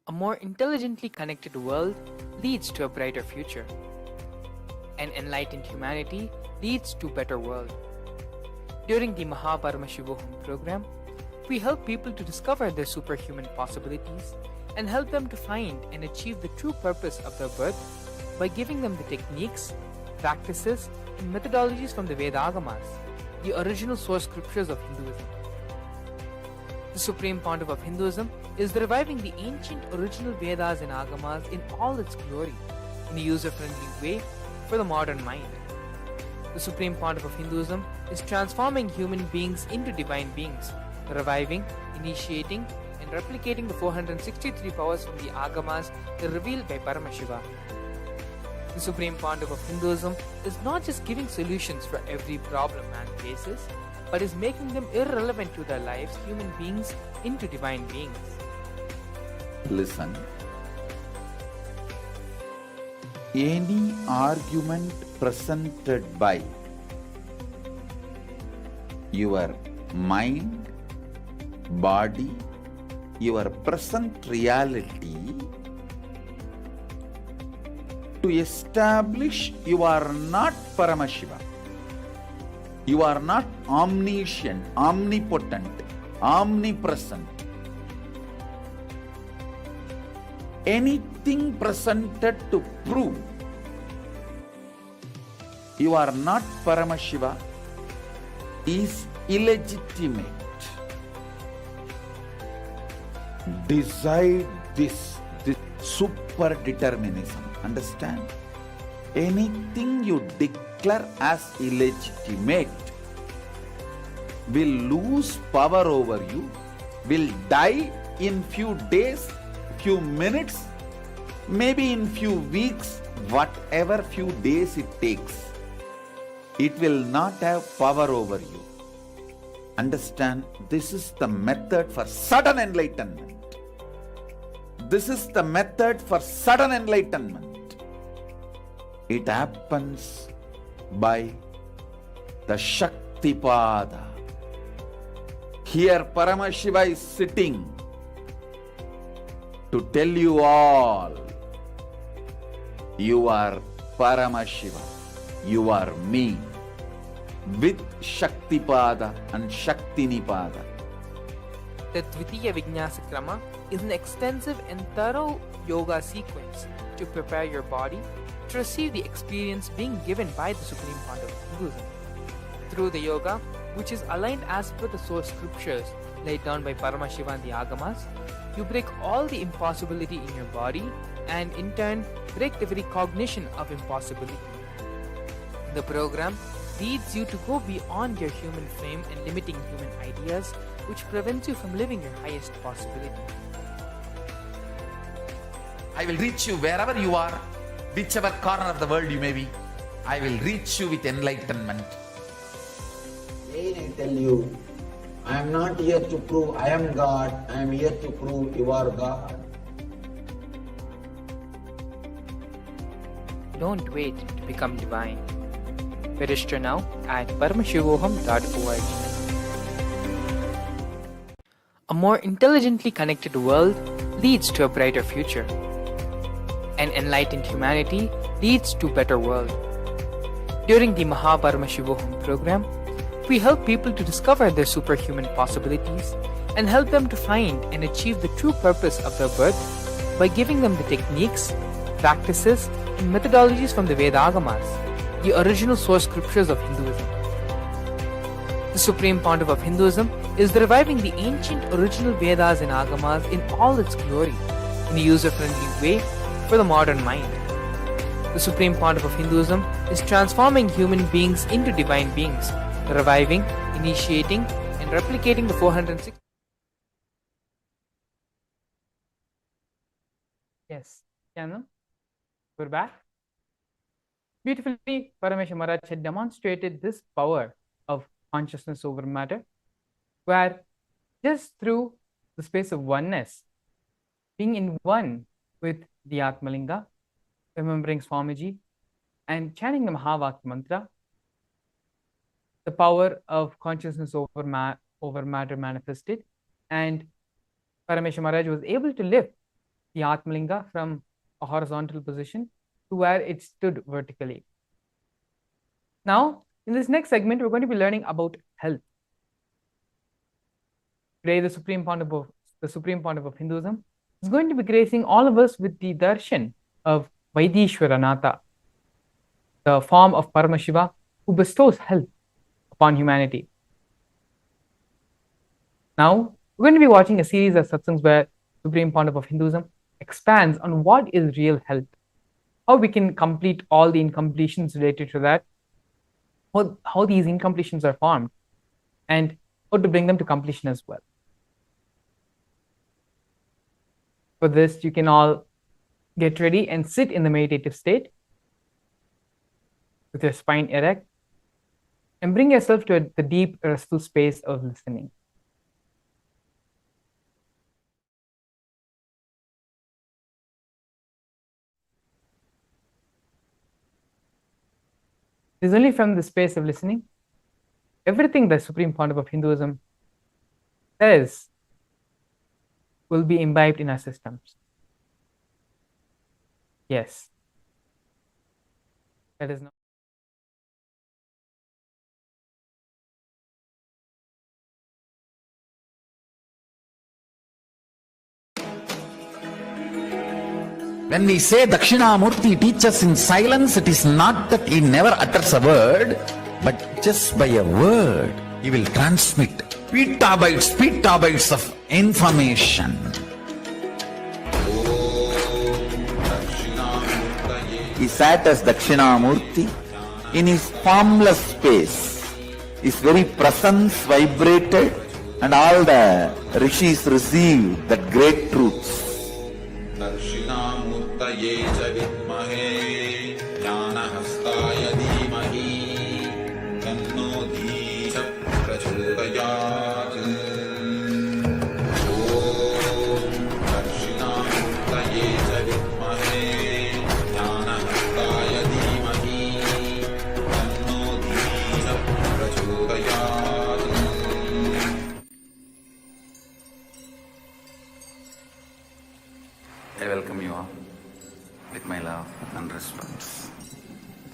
A more intelligently connected world leads to a brighter future. An enlightened humanity leads to a better world. During the Mahaparamashivoham program, we help people to discover their superhuman possibilities and help them to find and achieve the true purpose of their birth by giving them the techniques, practices, and methodologies from the Vedagamas, the original source scriptures of Hinduism. The Supreme Pontiff of Hinduism is reviving the ancient original Vedas and Agamas in all its glory, in a user-friendly way for the modern mind. The Supreme Pontiff of Hinduism is transforming human beings into divine beings, reviving, initiating, and replicating the 463 powers from the Agamas revealed by Paramashiva. The Supreme Pontiff of Hinduism is not just giving solutions for every problem man faces, but is making them irrelevant to their lives, human beings, into divine beings. Listen. Any argument presented by your mind, body, your present reality to establish you are not Paramashiva. You are not omniscient, omnipotent, omnipresent. Anything presented to prove you are not Paramashiva is illegitimate. Decide this super determinism. Understand? Anything you declare as illegitimate will lose power over you, will die in few days, few minutes, maybe in few weeks, whatever few days it takes. It will not have power over you. Understand, this is the method for sudden enlightenment. This is the method for sudden enlightenment. It happens by the Shaktipada. Here Paramashiva is sitting to tell you all, you are Paramashiva, you are me, with Shaktipada and Shaktinipada. The Dvitiya Vijnasa Krama is an extensive and thorough yoga sequence to prepare your body to receive the experience being given by the Supreme Founder of Hinduism. Through the yoga, which is aligned as per the source scriptures laid down by Paramashiva and the Agamas, you break all the impossibility in your body and in turn break the very cognition of impossibility. The program leads you to go beyond your human frame and limiting human ideas, which prevents you from living your highest possibility. I will reach you wherever you are, whichever corner of the world you may be. I will reach you with enlightenment. Again I tell you, I am not here to prove I am God, I am here to prove you are God. Don't wait to become divine. Register now at paramashivoham.org. A more intelligently connected world leads to a brighter future. An enlightened humanity leads to a better world. During the Paramashivam program, we help people to discover their superhuman possibilities and help them to find and achieve the true purpose of their birth by giving them the techniques, practices, and methodologies from the Vedagamas, the original source scriptures of Hinduism. The Supreme Pontiff of Hinduism is reviving the ancient original Vedas and Agamas in all its glory in a user-friendly way for the modern mind. The Supreme Pontiff of Hinduism is transforming human beings into divine beings, reviving, initiating, and replicating the 406. Yes, Yana, we're back. Beautifully, Parameshwar Maharaj had demonstrated this power of consciousness over matter, where just through the space of oneness, being in one with the Atmalinga, remembering Swamiji, and chanting the Mahavakya mantra, the power of consciousness over matter manifested, and Parameshwar Maharaj was able to lift the Atmalinga from a horizontal position to where it stood vertically. Now, in this next segment, we're going to be learning about health. Today, the Supreme Pontiff of Hinduism is going to be gracing all of us with the darshan of Vaidishwaranatha, the form of Paramashiva who bestows health upon humanity. Now, we're going to be watching a series of satsangs where Supreme Pontiff of Hinduism expands on what is real health, how we can complete all the incompletions related to that, how these incompletions are formed, and how to bring them to completion as well. For this, you can all get ready and sit in the meditative state with your spine erect and bring yourself to the deep, restful space of listening. It is only from the space of listening, everything the Supreme Pontiff of Hinduism says will be imbibed in our systems. Yes. That is not. When we say Dakshinamurti teaches in silence, it is not that he never utters a word, but just by a word, he will transmit petabytes of information. He sat as Dakshinamurti in his formless space. His very presence vibrated and all the rishis received that great truths. दक्षिणामूर्तये च विद्महे ज्ञानहस्ताय धीमहि तन्नो धीः प्रचोदयात्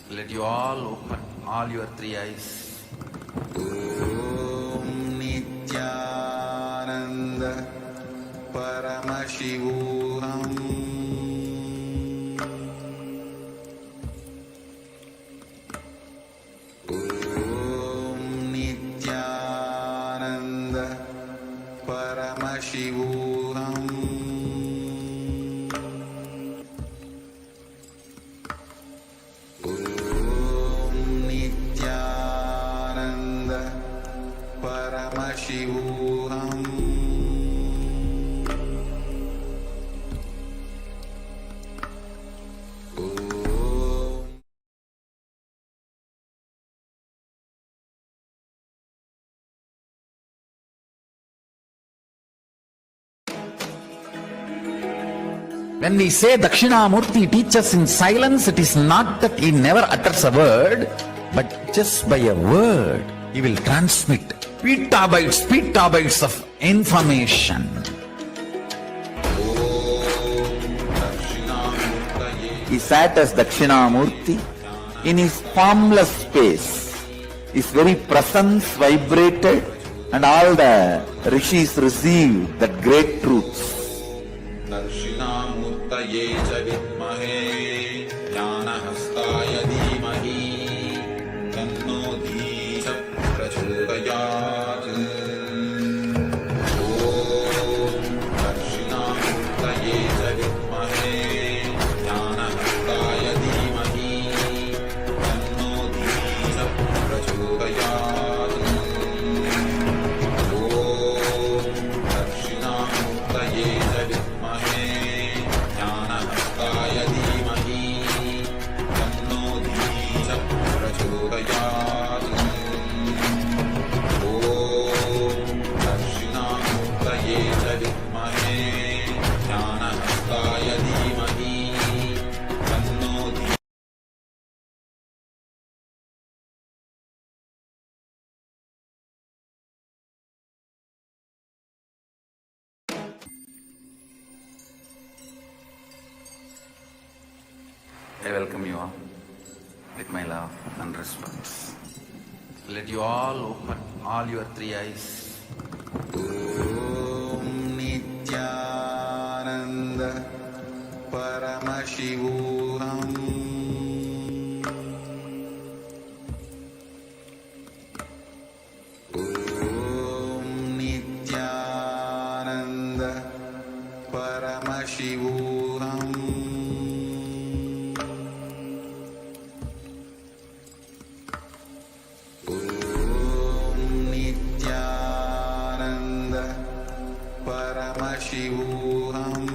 Let you all open all your three eyes. Om Nithyananda Paramashivam. Om Nithyananda Paramashivam. Paramashivam. When we say Dakshinamurti teaches in silence, it is not that he never utters a word, but just by a word, he will transmit petabytes of information. He sat as Dakshinamurti in his formless space. His very presence vibrated and all the rishis received that great truths. Dakshinamurtaye cha vidmahe jnanahastaya dhimahi tanno dheecha prachodayat. Om Dakshinamurtaye cha vidmahe jnanahastaya dhimahi tanno dheecha prachodayat. Om Dakshinamurtaye cha vidmahe jnanahastaya dhimahi tanno dheecha prachodayat. Om Dakshinamurtaye cha vidmahe jnanahastaya dhimahi tanno dheecha. I welcome you all with my love and respect. Let you all open all your three eyes. Om Nithyananda Paramashivam. Om Nithyananda Paramashivam. Om Nithyananda Paramashivam.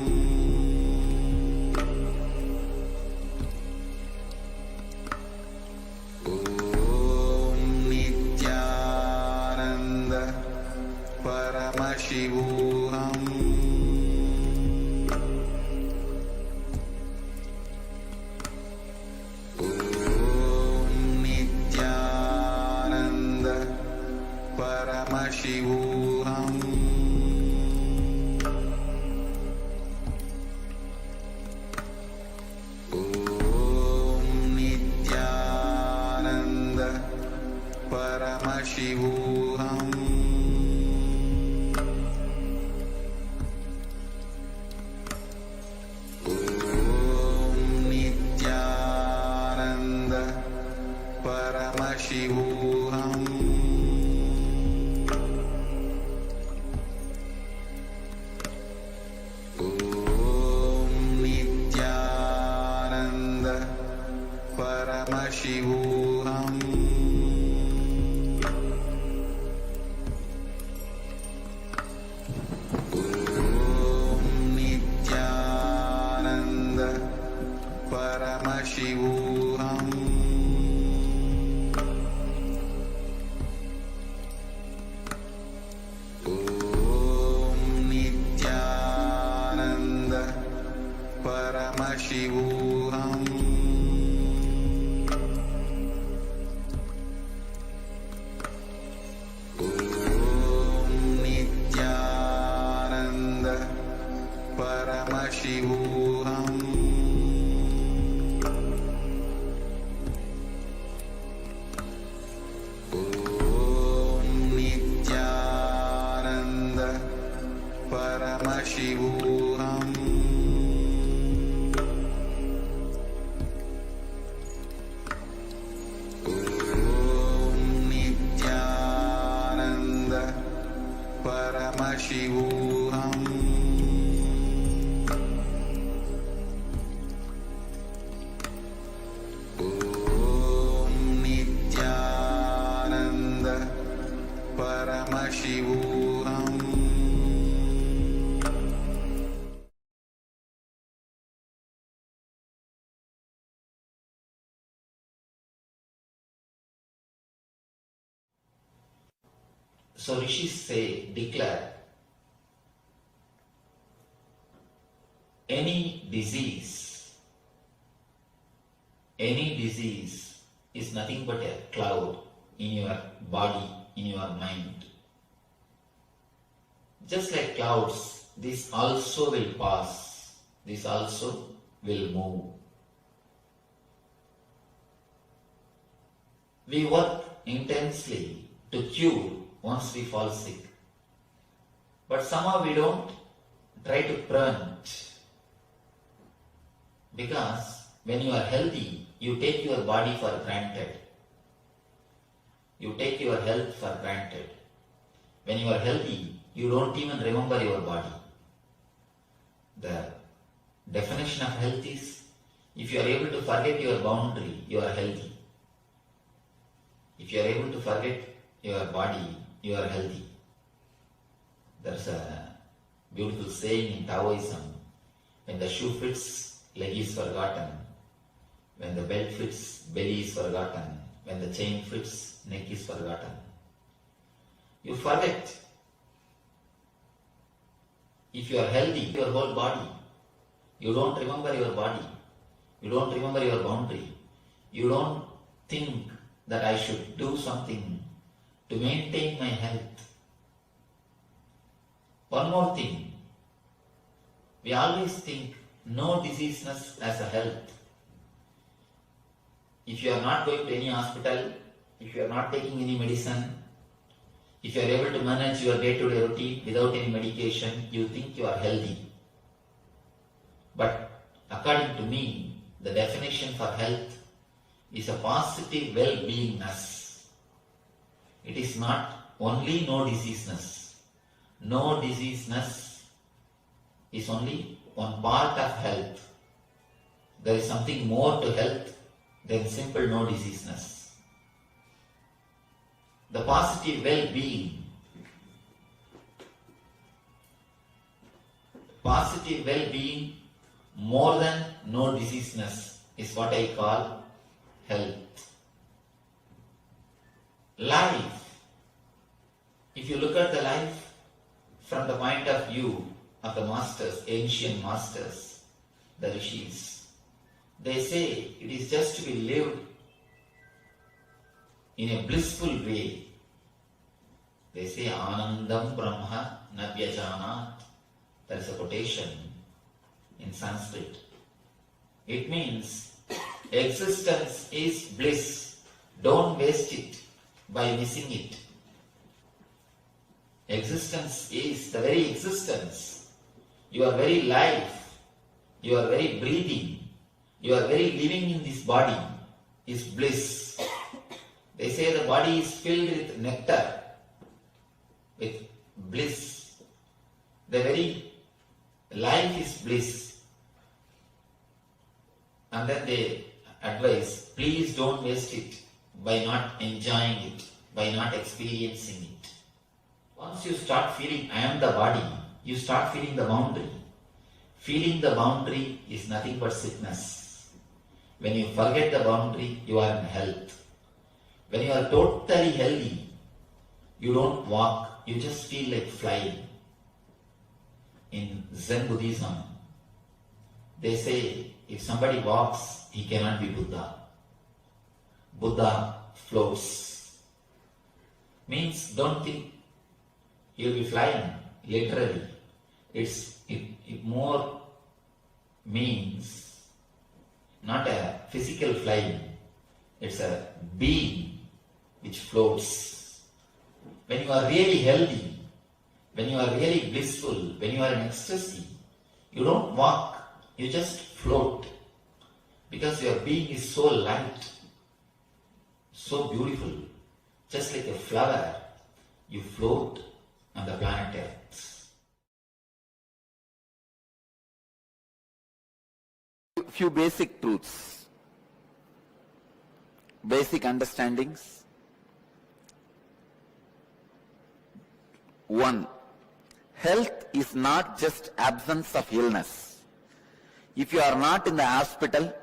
Om Nithyananda Paramashivam. Om Nithyananda Paramashivam. Om Nithyananda Paramashivam. Om Nithyananda Paramashivam. Om Nithyananda Paramashivam. Om Nithyananda Paramashivam. Om Nithyananda Paramashivam. Paramashivam. Om Nithyananda Paramashivam. So rishis say, declare, any disease is nothing but a cloud in your body, in your mind. Just like clouds, this also will pass, this also will move. We work intensely to cure once we fall sick. But somehow we don't try to prevent. Because when you are healthy, you take your body for granted. You take your health for granted. When you are healthy, you don't even remember your body. The definition of health is, if you are able to forget your boundary, you are healthy. If you are able to forget your body, you are healthy. There's a beautiful saying in Taoism, when the shoe fits, leg is forgotten. When the belt fits, belly is forgotten. When the chain fits, neck is forgotten. You forget. If you are healthy, your whole body, you don't remember your body. You don't remember your boundary. You don't think that I should do something to maintain my health. One more thing, we always think no diseaseness as a health. If you are not going to any hospital, if you are not taking any medicine, if you are able to manage your day-to-day routine without any medication, you think you are healthy. But according to me, the definition for health is a positive well-beingness. It is not only no diseaseness. No diseaseness is only one part of health. There is something more to health than simple no diseaseness. The positive well-being. Positive well-being more than no diseaseness is what I call health. Life. If you look at the life from the point of view of the masters, ancient masters, the rishis, they say it is just to be lived in a blissful way. They say Anandam Brahma Nabhyajanat. There is a quotation in Sanskrit. It means existence is bliss. Don't waste it by missing it. Existence is the very existence. Your very life, your very breathing, your very living in this body is bliss. They say the body is filled with nectar, with bliss. The very life is bliss. And then they advise, please don't waste it by not enjoying it, by not experiencing it. Once you start feeling I am the body, you start feeling the boundary. Feeling the boundary is nothing but sickness. When you forget the boundary, you are in health. When you are totally healthy, you don't walk, you just feel like flying. In Zen Buddhism, they say if somebody walks, he cannot be Buddha. Buddha floats. Means don't think you'll be flying, literally. It more means not a physical flying, it's a being which floats. When you are really healthy, when you are really blissful, when you are in ecstasy, you don't walk, you just float. Because your being is so light, so beautiful, just like a flower, you float on the planet Earth. few basic truths, basic understandings. One, health is not just absence of illness. If you are not in the hospital,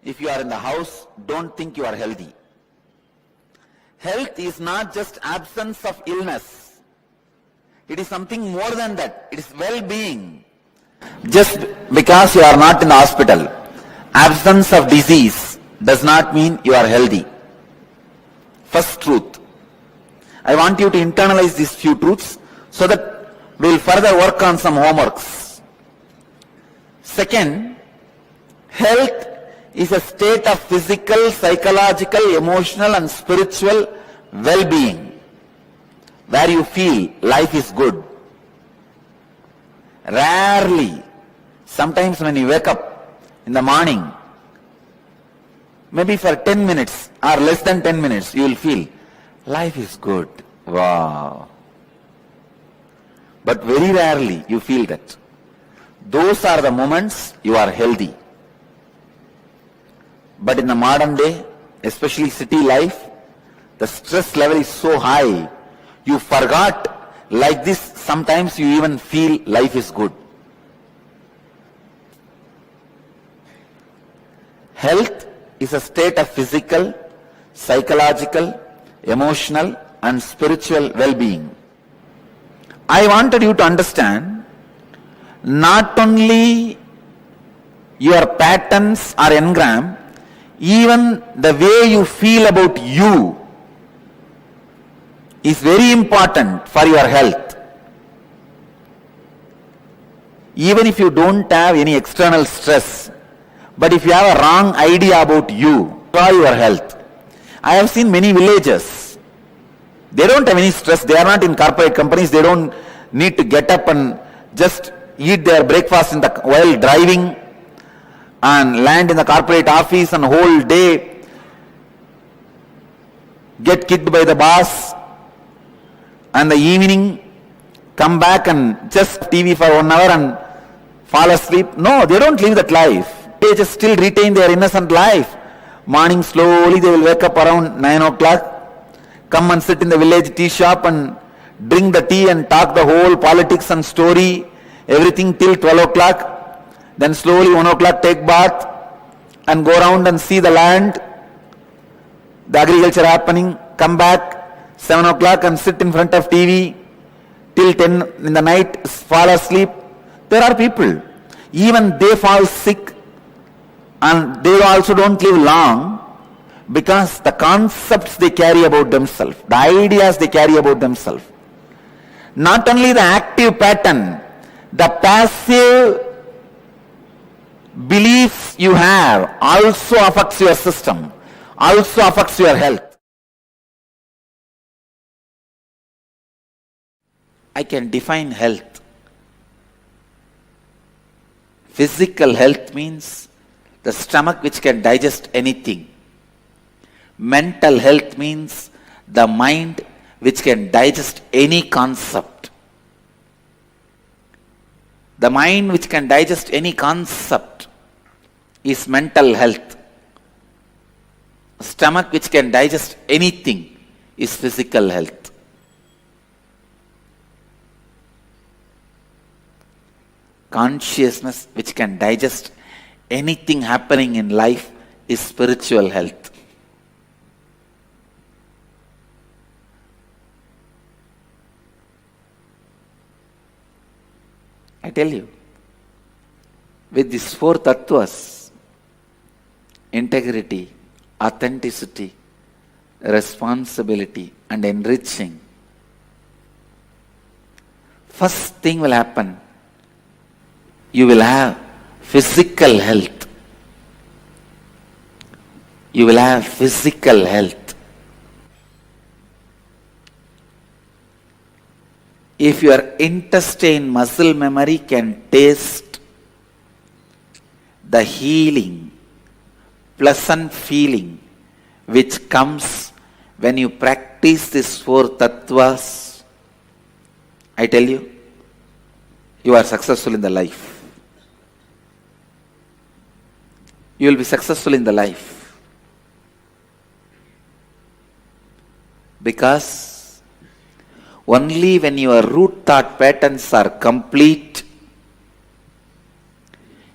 if you are in the house, don't think you are healthy. Health is not just absence of illness. It is something more than that. It is well-being. Just because you are not in the hospital, absence of disease does not mean you are healthy. First truth. I want you to internalize these few truths so that we will further work on some homeworks. Second, health is a state of physical, psychological, emotional and spiritual well-being where you feel life is good. Rarely, sometimes when you wake up in the morning, maybe for 10 minutes or less than 10 minutes, you will feel life is good. Wow. But very rarely you feel that. Those are the moments you are healthy. But in the modern day, especially city life, the stress level is so high, you forgot like this, sometimes you even feel life is good. Health is a state of physical, psychological, emotional and spiritual well-being. I wanted you to understand not only your patterns or engram, even the way you feel about you is very important for your health. Even if you don't have any external stress, but if you have a wrong idea about you or your health. I have seen many villages, they don't have any stress, they are not in corporate companies, they don't need to get up and just eat their breakfast while driving and land in the corporate office and whole day get kicked by the boss, and the evening come back and just TV for 1 hour and fall asleep. No, they don't live that life. They just still retain their innocent life. Morning slowly they will wake up around 9 o'clock, come and sit in the village tea shop and drink the tea and talk the whole politics and story, everything till 12 o'clock. Then slowly 1 o'clock take bath and go around and see the land, the agriculture happening, come back 7 o'clock and sit in front of TV till 10 in the night, fall asleep. There are people, even they fall sick and they also don't live long because the concepts they carry about themselves, the ideas they carry about themselves. Not only the active pattern, the passive beliefs you have also affects your system, also affects your health. I can define health. Physical health means the stomach which can digest anything. Mental health means the mind which can digest any concept. The mind which can digest any concept is mental health. Stomach which can digest anything is physical health. Consciousness which can digest anything happening in life is spiritual health. I tell you, with these 4 tattvas, integrity, authenticity, responsibility and enriching, first thing will happen, you will have physical health. You will have physical health. If your intestine muscle memory can taste the healing, pleasant feeling which comes when you practice these 4 tattvas, I tell you, you are successful in the life. you will be successful in the life. Because only when your root thought patterns are complete,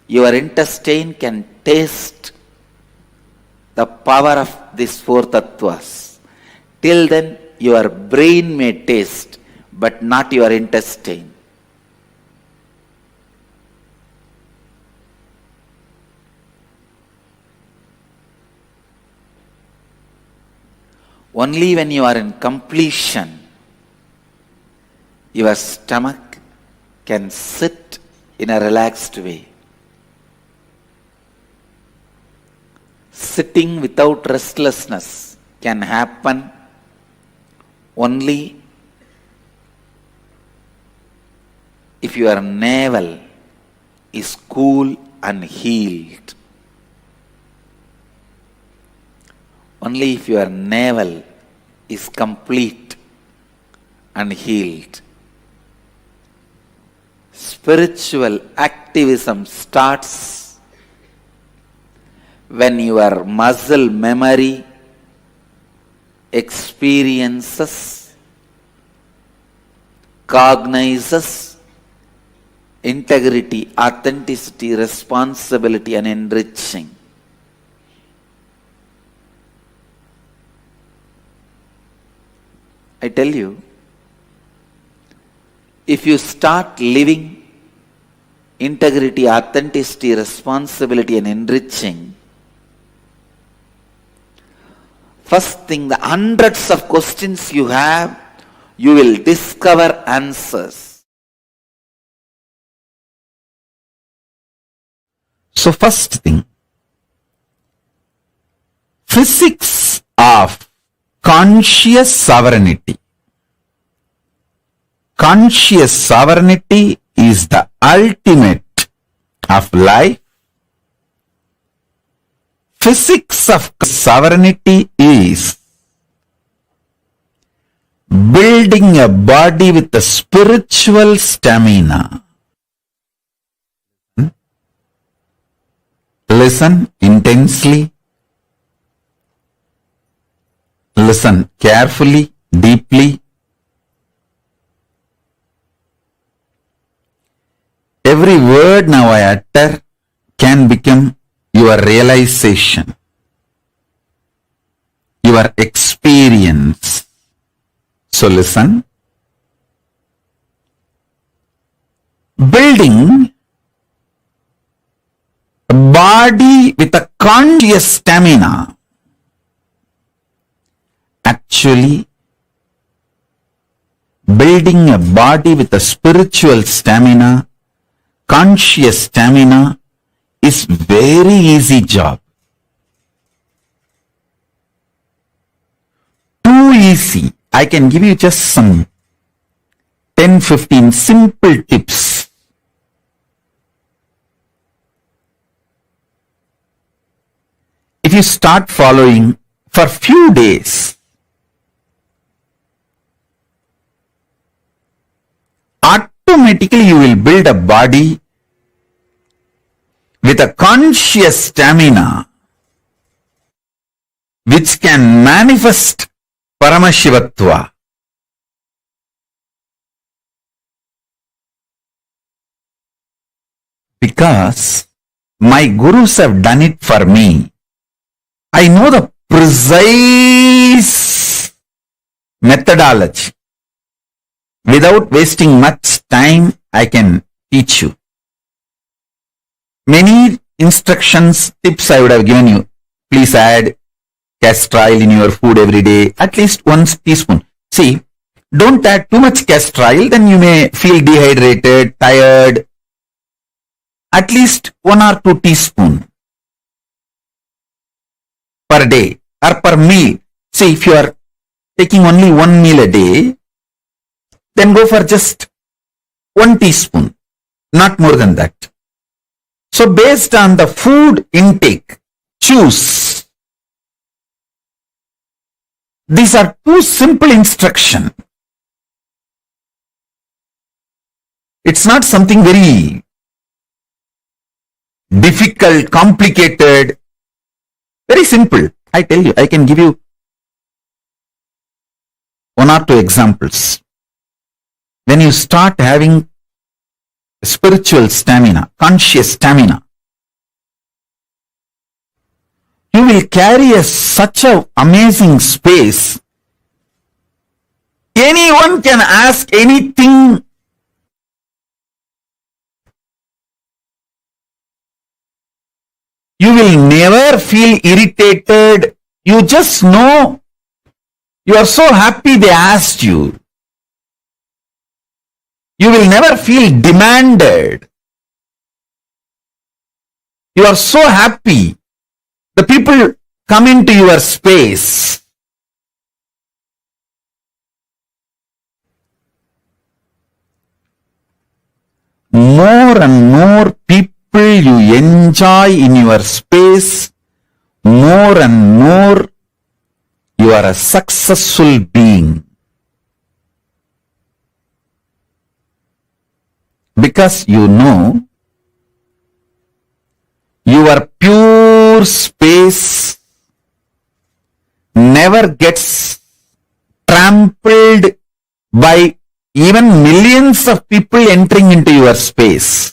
your intestine can taste the power of these four tattvas. Till then, your brain may taste, but not your intestine. Only when you are in completion, your stomach can sit in a relaxed way. Sitting without restlessness can happen only if your navel is cool and healed. Only if your navel is complete and healed. Spiritual activism starts when your muscle memory experiences, cognizes integrity, authenticity, responsibility, and enriching. I tell you, if you start living integrity, authenticity, responsibility, and enriching, first thing, the hundreds of questions you have, you will discover answers. So first thing, physics of conscious sovereignty. Conscious sovereignty is the ultimate of life. Physics of sovereignty is building a body with a spiritual stamina. Listen intensely. Listen carefully, deeply. Every word now I utter can become your realization, your experience. So listen. Building a body with a conscious stamina. Actually, building a body with a spiritual stamina, conscious stamina, is very easy job. Too easy. I can give you just some 10-15 simple tips. If you start following for few days, automatically you will build a body with a conscious stamina which can manifest Paramashivatva. Because my gurus have done it for me. I know the precise methodology. Without wasting much time, I can teach you. Many instructions, tips I would have given you. Please add castor oil in your food every day, at least 1 teaspoon. See, don't add too much castor oil, then you may feel dehydrated, tired. At least 1 or 2 teaspoons per day or per meal. See, if you are taking only 1 meal a day, then go for just 1 teaspoon, not more than that. So based on the food intake, choose. These are 2 simple instructions. It's not something very difficult, complicated. Very simple. I tell you, I can give you one or two examples. When you start having spiritual stamina, conscious stamina, you will carry such an amazing space. Anyone can ask anything. You will never feel irritated. You just know you are so happy they asked you. You will never feel demanded. You are so happy. The people come into your space. More and more people you enjoy in your space, more and more you are a successful being. Because you know your pure space never gets trampled by even millions of people entering into your space.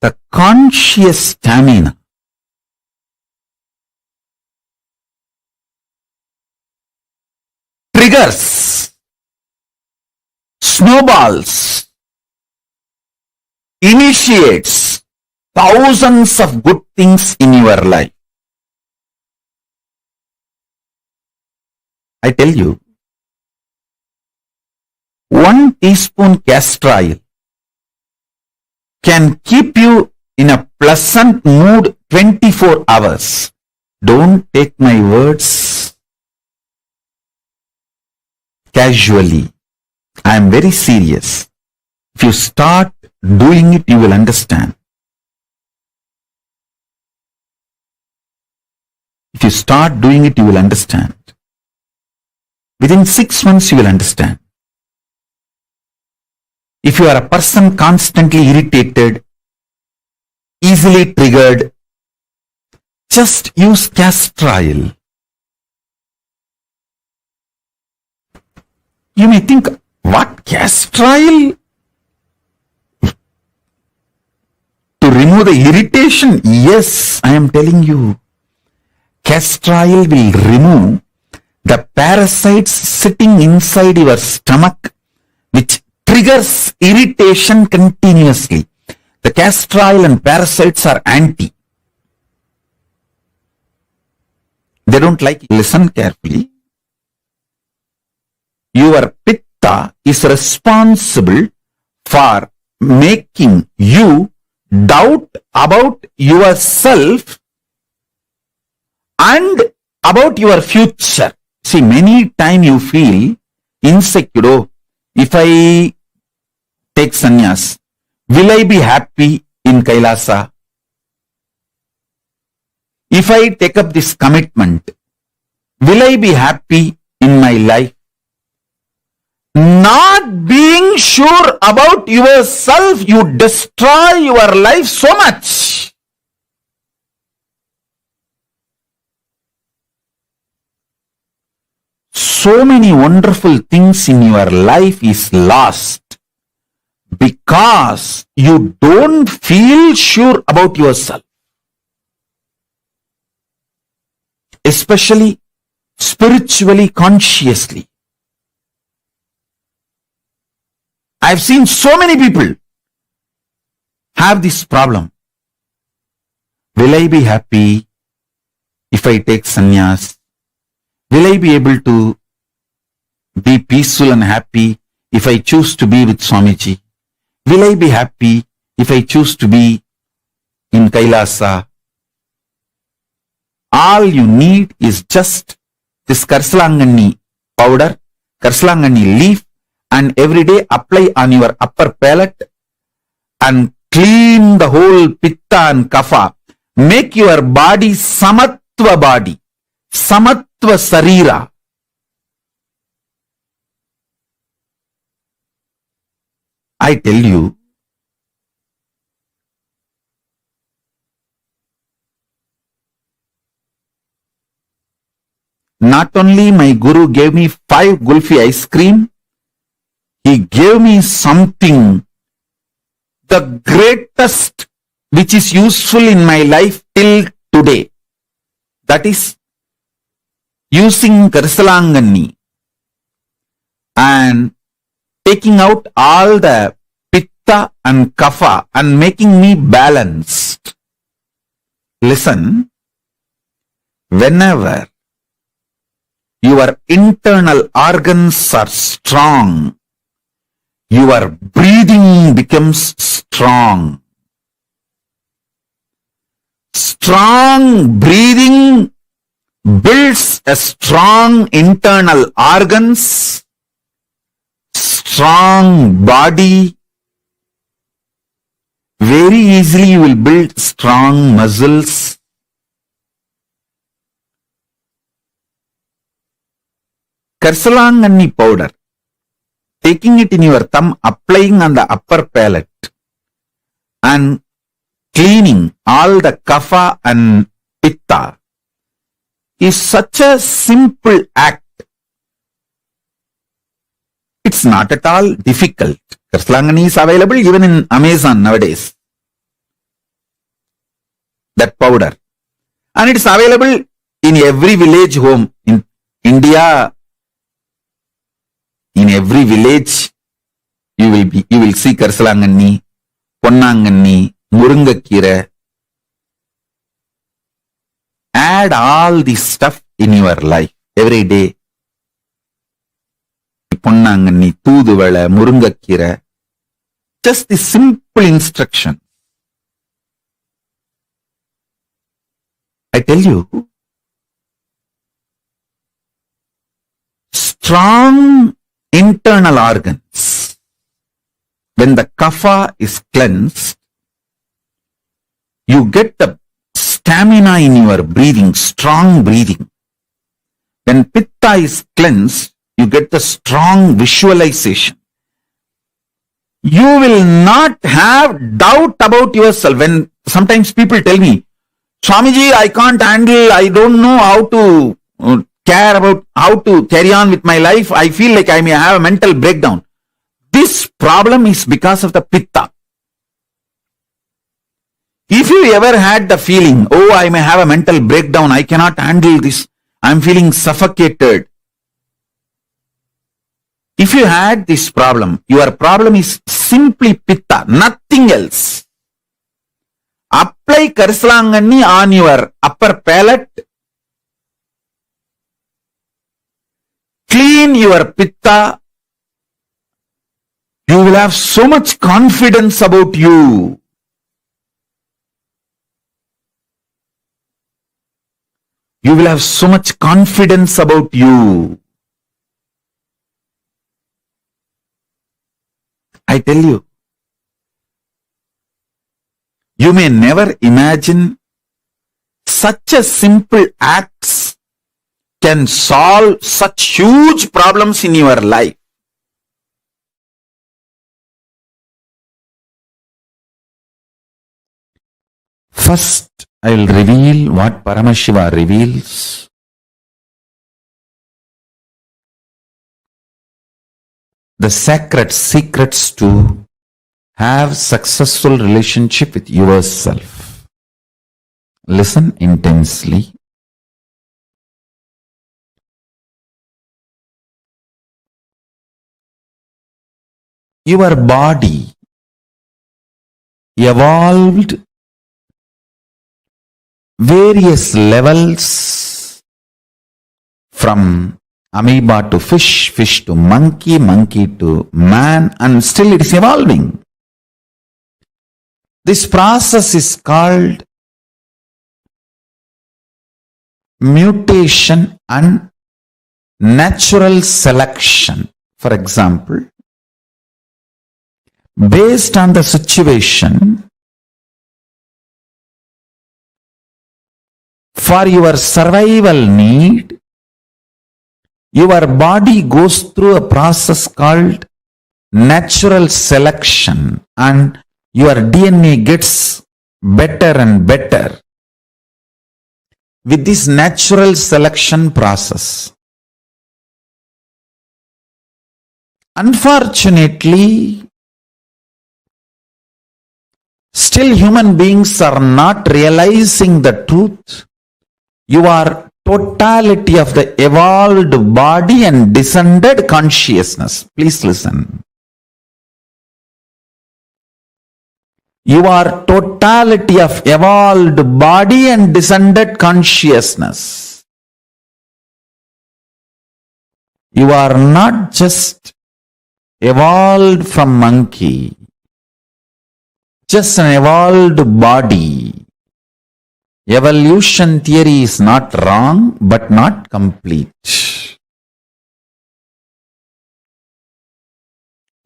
The conscious stamina triggers, snowballs, initiates thousands of good things in your life. I tell you, 1 teaspoon castor oil can keep you in a pleasant mood 24 hours. Don't take my words casually. I am very serious. If you start doing it, you will understand. If you start doing it, you will understand. Within 6 months, you will understand. If you are a person constantly irritated, easily triggered, just use castor oil. You may think, what, castor oil? To remove the irritation? Yes, I am telling you. Castor oil will remove the parasites sitting inside your stomach, which triggers irritation continuously. The castor oil and parasites are anti. They don't like it. Listen carefully. Your pitta is responsible for making you doubt about yourself and about your future. See, many times you feel insecure. Oh, if I take sannyas, will I be happy in Kailasa? If I take up this commitment, will I be happy in my life? Not being sure about yourself, you destroy your life so much. So many wonderful things in your life is lost because you don't feel sure about yourself. Especially spiritually, consciously. I've seen so many people have this problem. Will I be happy if I take sannyas? Will I be able to be peaceful and happy if I choose to be with Swamiji? Will I be happy if I choose to be in Kailasa? All you need is just this Karsalangani powder, Karsalangani leaf, and every day apply on your upper palate and clean the whole pitta and kapha. Make your body samatva body. Samatva Sarira. I tell you, not only my Guru gave me 5 Gulfi ice cream, he gave me something, the greatest, which is useful in my life till today. That is using Karsalangani and taking out all the Pitta and Kapha and making me balanced. Listen, whenever your internal organs are strong, your breathing becomes strong. Strong breathing builds a strong internal organs, strong body. Very easily you will build strong muscles. Karsalangani powder, taking it in your thumb, applying on the upper palate and cleaning all the kapha and pitta is such a simple act. It's not at all difficult. Karsalangani is available even in Amazon nowadays. That powder. And it's available in every village home in India. In every village, you will see Karsalangani, Ponnangani, Murungakkira. Add all this stuff in your life every day. Ponnangani, Thuduvala, Murungakkira. Just the simple instruction. I tell you, strong internal organs, when the kapha is cleansed, you get the stamina in your breathing, strong breathing. When pitta is cleansed, you get the strong visualization. You will not have doubt about yourself. When sometimes people tell me, Swamiji, I can't handle, I don't know how to care about how to carry on with my life. I feel like I may have a mental breakdown. This problem is because of the pitta. If you ever had the feeling, oh, I may have a mental breakdown, I cannot handle this, I'm feeling suffocated. If you had this problem, your problem is simply pitta, nothing else. Apply Karsalangani on your upper palate. Clean your pitta. You will have so much confidence about you. You will have so much confidence about you. I tell you, you may never imagine such a simple acts can solve such huge problems in your life. First, I will reveal what Paramashiva reveals. The sacred secrets to have successful relationship with yourself. Listen intensely. Your body evolved various levels from amoeba to fish, fish to monkey, monkey to man, and still it is evolving. This process is called mutation and natural selection. For example, based on the situation, For your survival need, your body goes through a process called natural selection, and your DNA gets better and better with this natural selection process. Unfortunately, still human beings are not realizing the truth. You are totality of the evolved body and descended consciousness. Please listen. You are totality of evolved body and descended consciousness. You are not just evolved from monkey, just an evolved body. Evolution theory is not wrong, but not complete.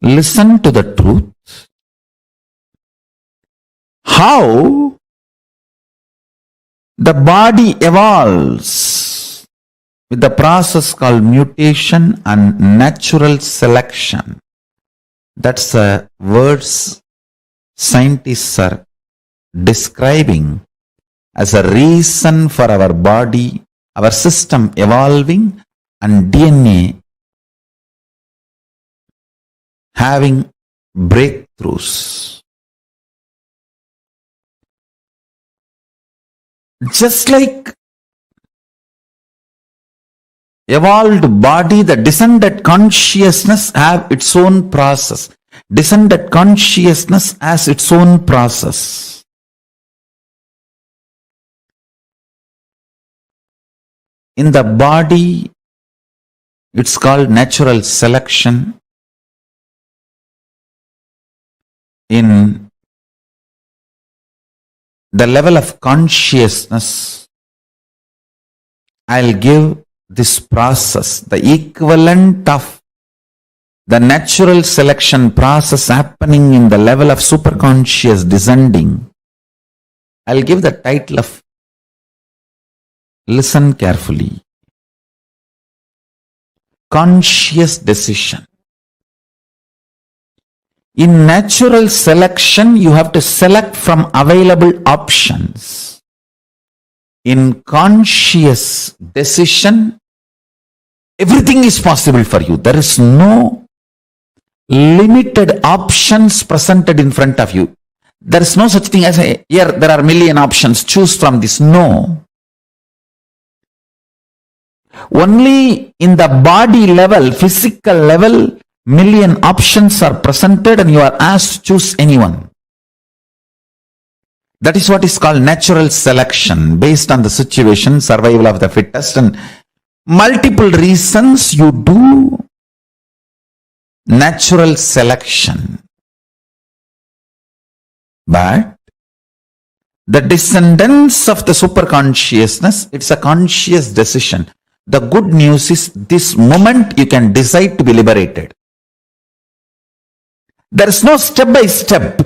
Listen to the truth. How the body evolves with the process called mutation and natural selection. That's the words scientists are describing as a reason for our body, our system evolving, and DNA having breakthroughs. Just like evolved body, the descended consciousness have its own process. Descended consciousness has its own process. In the body, it's called natural selection. In the level of consciousness, I'll give this process, the equivalent of the natural selection process happening in the level of superconscious descending. I'll give the title of, listen carefully, conscious decision. In natural selection, you have to select from available options. In conscious decision, everything is possible for you. There is no limited options presented in front of you. There is no such thing as here there are a million options, choose from this. No. Only in the body level, physical level, million options are presented and you are asked to choose anyone. That is what is called natural selection, based on the situation, survival of the fittest, and multiple reasons you do natural selection. But the descendants of the superconsciousness, it's a conscious decision. The good news is this moment you can decide to be liberated. There is no step by step.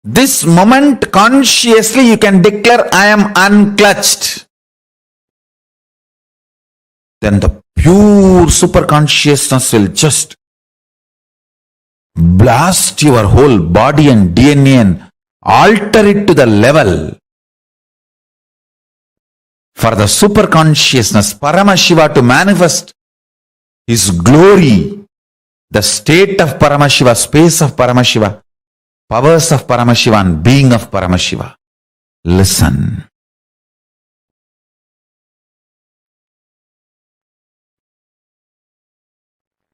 This moment consciously you can declare, I am unclutched. Then the pure superconsciousness will just blast your whole body and DNA and alter it to the level for the superconsciousness, Paramashiva, to manifest his glory. The state of Paramashiva, space of Paramashiva, powers of Paramashiva, and being of Paramashiva. Listen.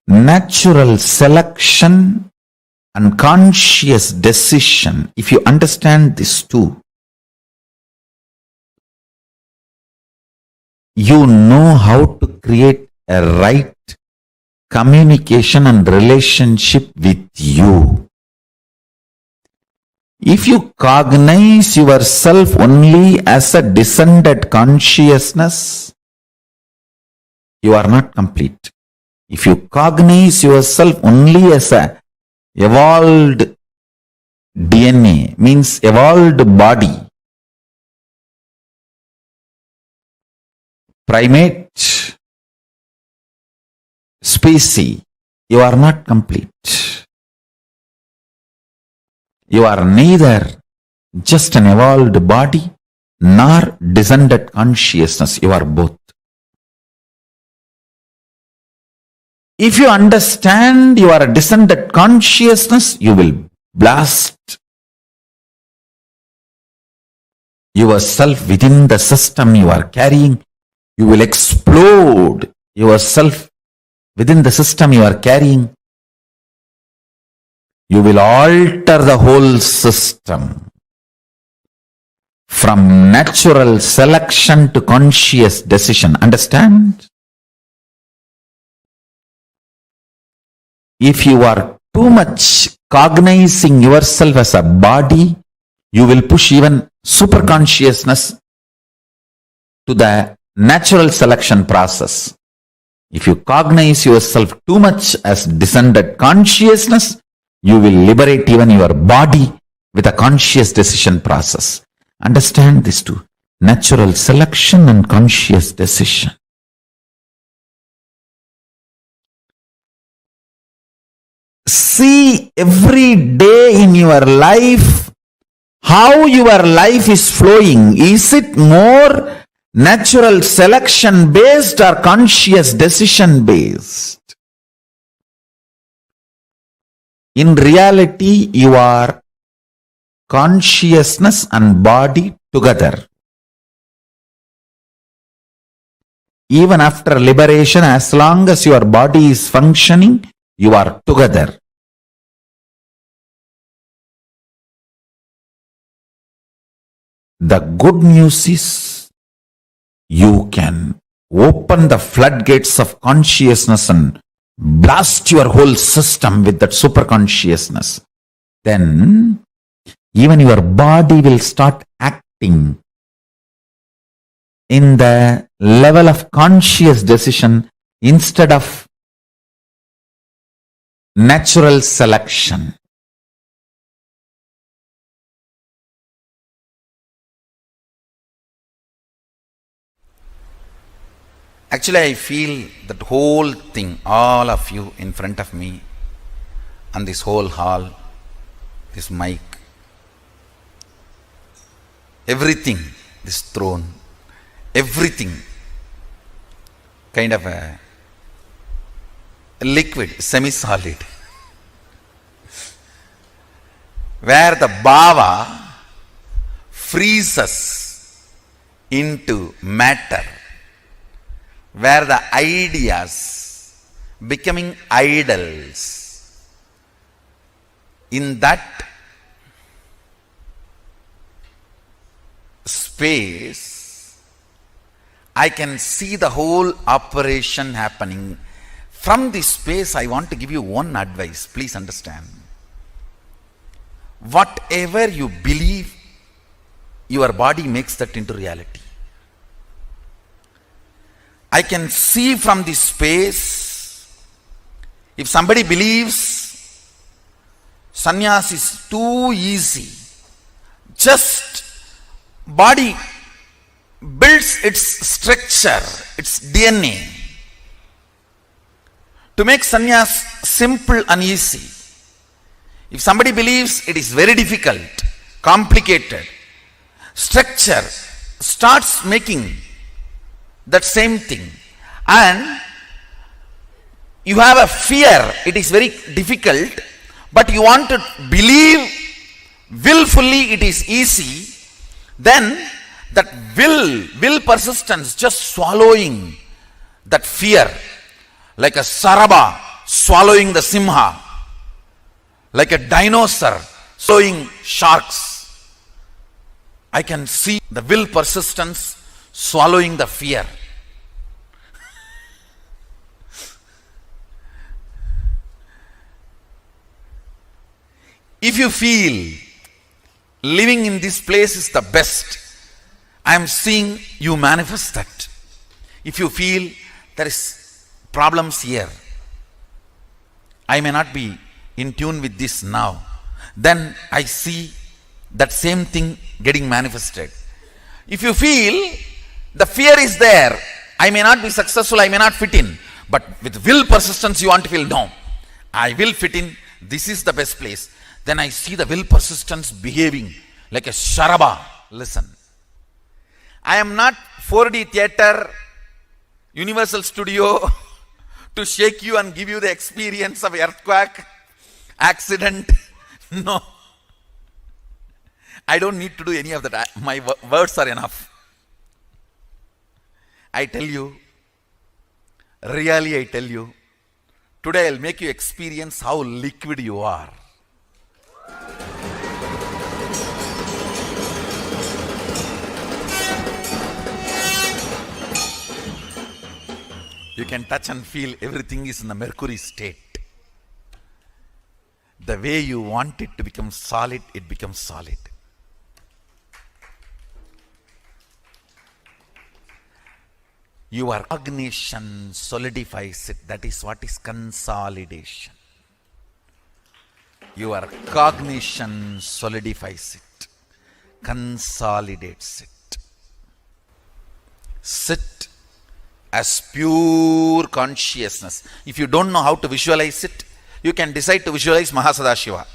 Natural selection and conscious decision, if you understand these two, you know how to create a right communication and relationship with you. If you cognize yourself only as a descended consciousness, you are not complete. If you cognize yourself only as a evolved DNA, means evolved body, primate species, you are not complete. You are neither just an evolved body nor descended consciousness. You are both. If you understand you are a descended consciousness, you will blast yourself within the system you are carrying. You will explode yourself within the system you are carrying. You will alter the whole system from natural selection to conscious decision. Understand? If you are too much cognizing yourself as a body, you will push even superconsciousness to the natural selection process. If you cognize yourself too much as descended consciousness, you will liberate even your body with a conscious decision process. Understand these two: natural selection and conscious decision. See every day in your life how your life is flowing. Is it more natural selection based or conscious decision based? In reality, you are consciousness and body together. Even after liberation, as long as your body is functioning, you are together. The good news is you can open the floodgates of consciousness and blast your whole system with that superconsciousness. Then even your body will start acting in the level of conscious decision instead of natural selection. Actually, I feel that whole thing, all of you in front of me, and this whole hall, this mic, everything, this throne, everything, kind of a liquid, semi-solid, where the Bhava freezes into matter, where the ideas becoming idols. In that space, I can see the whole operation happening. From this space, I want to give you one advice. Please understand. Whatever you believe, your body makes that into reality. I can see from this space, if somebody believes sannyas is too easy, just body builds its structure, its DNA, to make sannyas simple and easy. If somebody believes it is very difficult, complicated, structure starts making that same thing, and you have a fear, it is very difficult, but you want to believe willfully it is easy, then that will persistence just swallowing that fear, like a saraba swallowing the simha, like a dinosaur swallowing sharks. I can see the will persistence swallowing the fear. If you feel living in this place is the best, I am seeing you manifest that. If you feel there is problems here, I may not be in tune with this now, then I see that same thing getting manifested. If you feel the fear is there, I may not be successful, I may not fit in, but with will persistence you want to feel, no, I will fit in, this is the best place. Then I see the will persistence behaving like a sharaba. Listen, I am not 4D theater, Universal Studio to shake you and give you the experience of earthquake, accident. No. I don't need to do any of that. My words are enough. I tell you, really I tell you, today I'll make you experience how liquid you are. You can touch and feel everything is in the mercury state. The way you want it to become solid, it becomes solid. Your cognition solidifies it. That is what is consolidation. Your cognition solidifies it, consolidates it. Sit as pure consciousness. If you don't know how to visualize it, you can decide to visualize Mahasadashiva.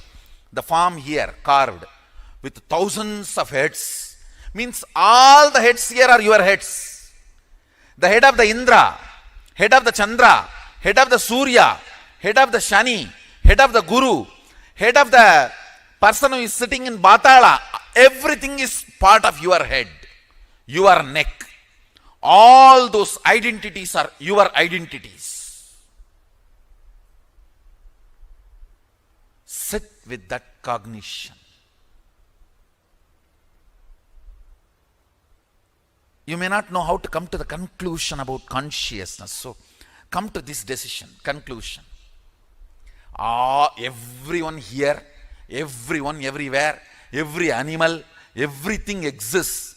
The form here carved with thousands of heads means all the heads here are your heads. The head of the Indra, head of the Chandra, head of the Surya, head of the Shani, head of the Guru, head of the person who is sitting in Batala, everything is part of your head, your neck. All those identities are your identities. Sit with that cognition. You may not know how to come to the conclusion about consciousness. So, come to this decision, conclusion. Everyone here, everyone everywhere, every animal, everything exists.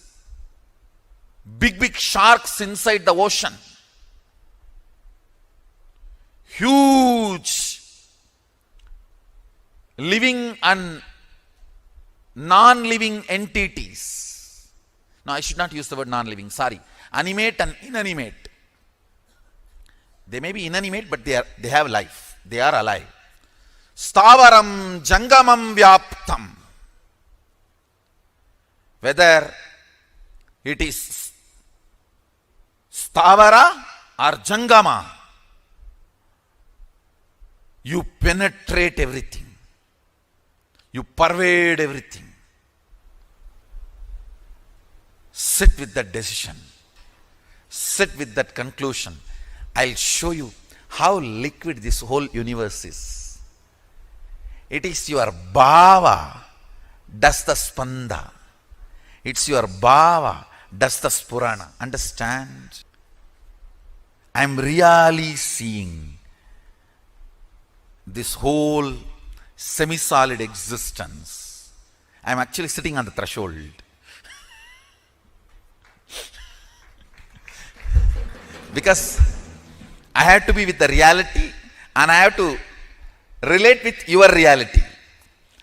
Big sharks inside the ocean. Huge living and non-living entities. No, I should not use the word non-living, sorry. Animate and inanimate. They may be inanimate, but they have life. They are alive. Stavaram jangamam vyaptam. Whether it is stavara or jangama, you penetrate everything. You pervade everything. Sit with that decision. Sit with that conclusion. I'll show you how liquid this whole universe is. It is your Bhava does the Spanda. It's your Bhava does the Spurana. Understand? I'm really seeing this whole semi-solid existence. I'm actually sitting on the threshold. Because I have to be with the reality and I have to relate with your reality.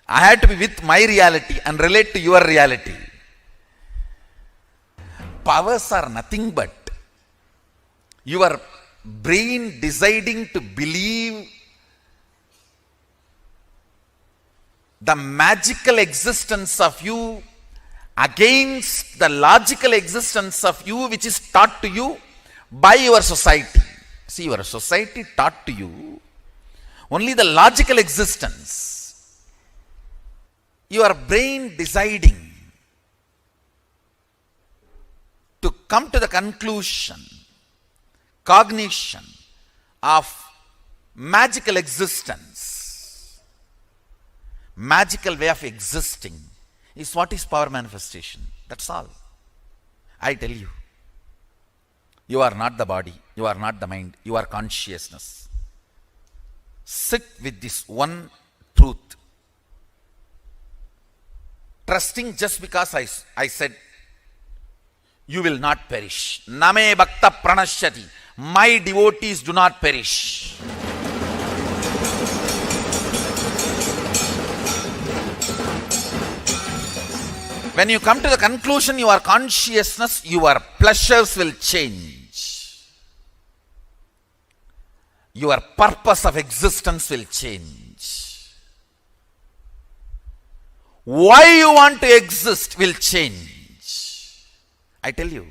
I have to be with my reality and relate to your reality. Powers are nothing but your brain deciding to believe the magical existence of you against the logical existence of you, which is taught to you by your society. See, your society taught to you only the logical existence. Your brain deciding to come to the conclusion, cognition of magical existence, magical way of existing is what is power manifestation. That's all. I tell you. You are not the body, you are not the mind, you are consciousness. Sit with this one truth. Trusting just because I said, you will not perish. Name bhakta pranashyati. My devotees do not perish. When you come to the conclusion, your consciousness, your pleasures will change. your purpose of existence will change. Why you want to exist will change. I tell you,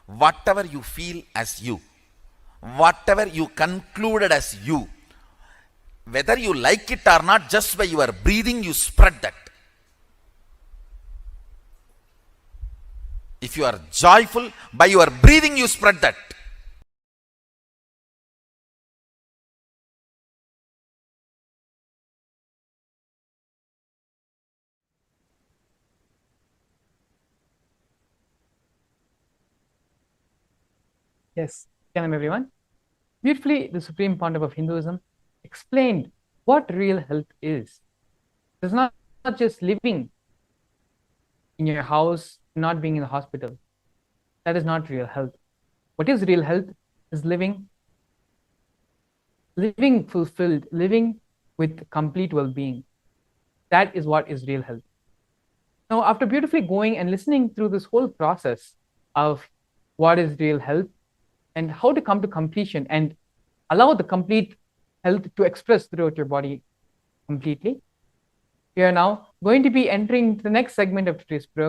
whatever you feel as you, whatever you concluded as you, whether you like it or not, just by your breathing you spread that. If you are joyful, by your breathing you spread that. Yes, welcome everyone. Beautifully, the Supreme Pontiff of Hinduism explained what real health is. It's not just living in your house, not being in the hospital. That is not real health. What is real health is living fulfilled, living with complete well-being. That is what is real health. Now, after beautifully going and listening through this whole process of what is real health and how to come to completion and allow the complete health to express throughout your body completely, we are now going to be entering the next segment of today's program.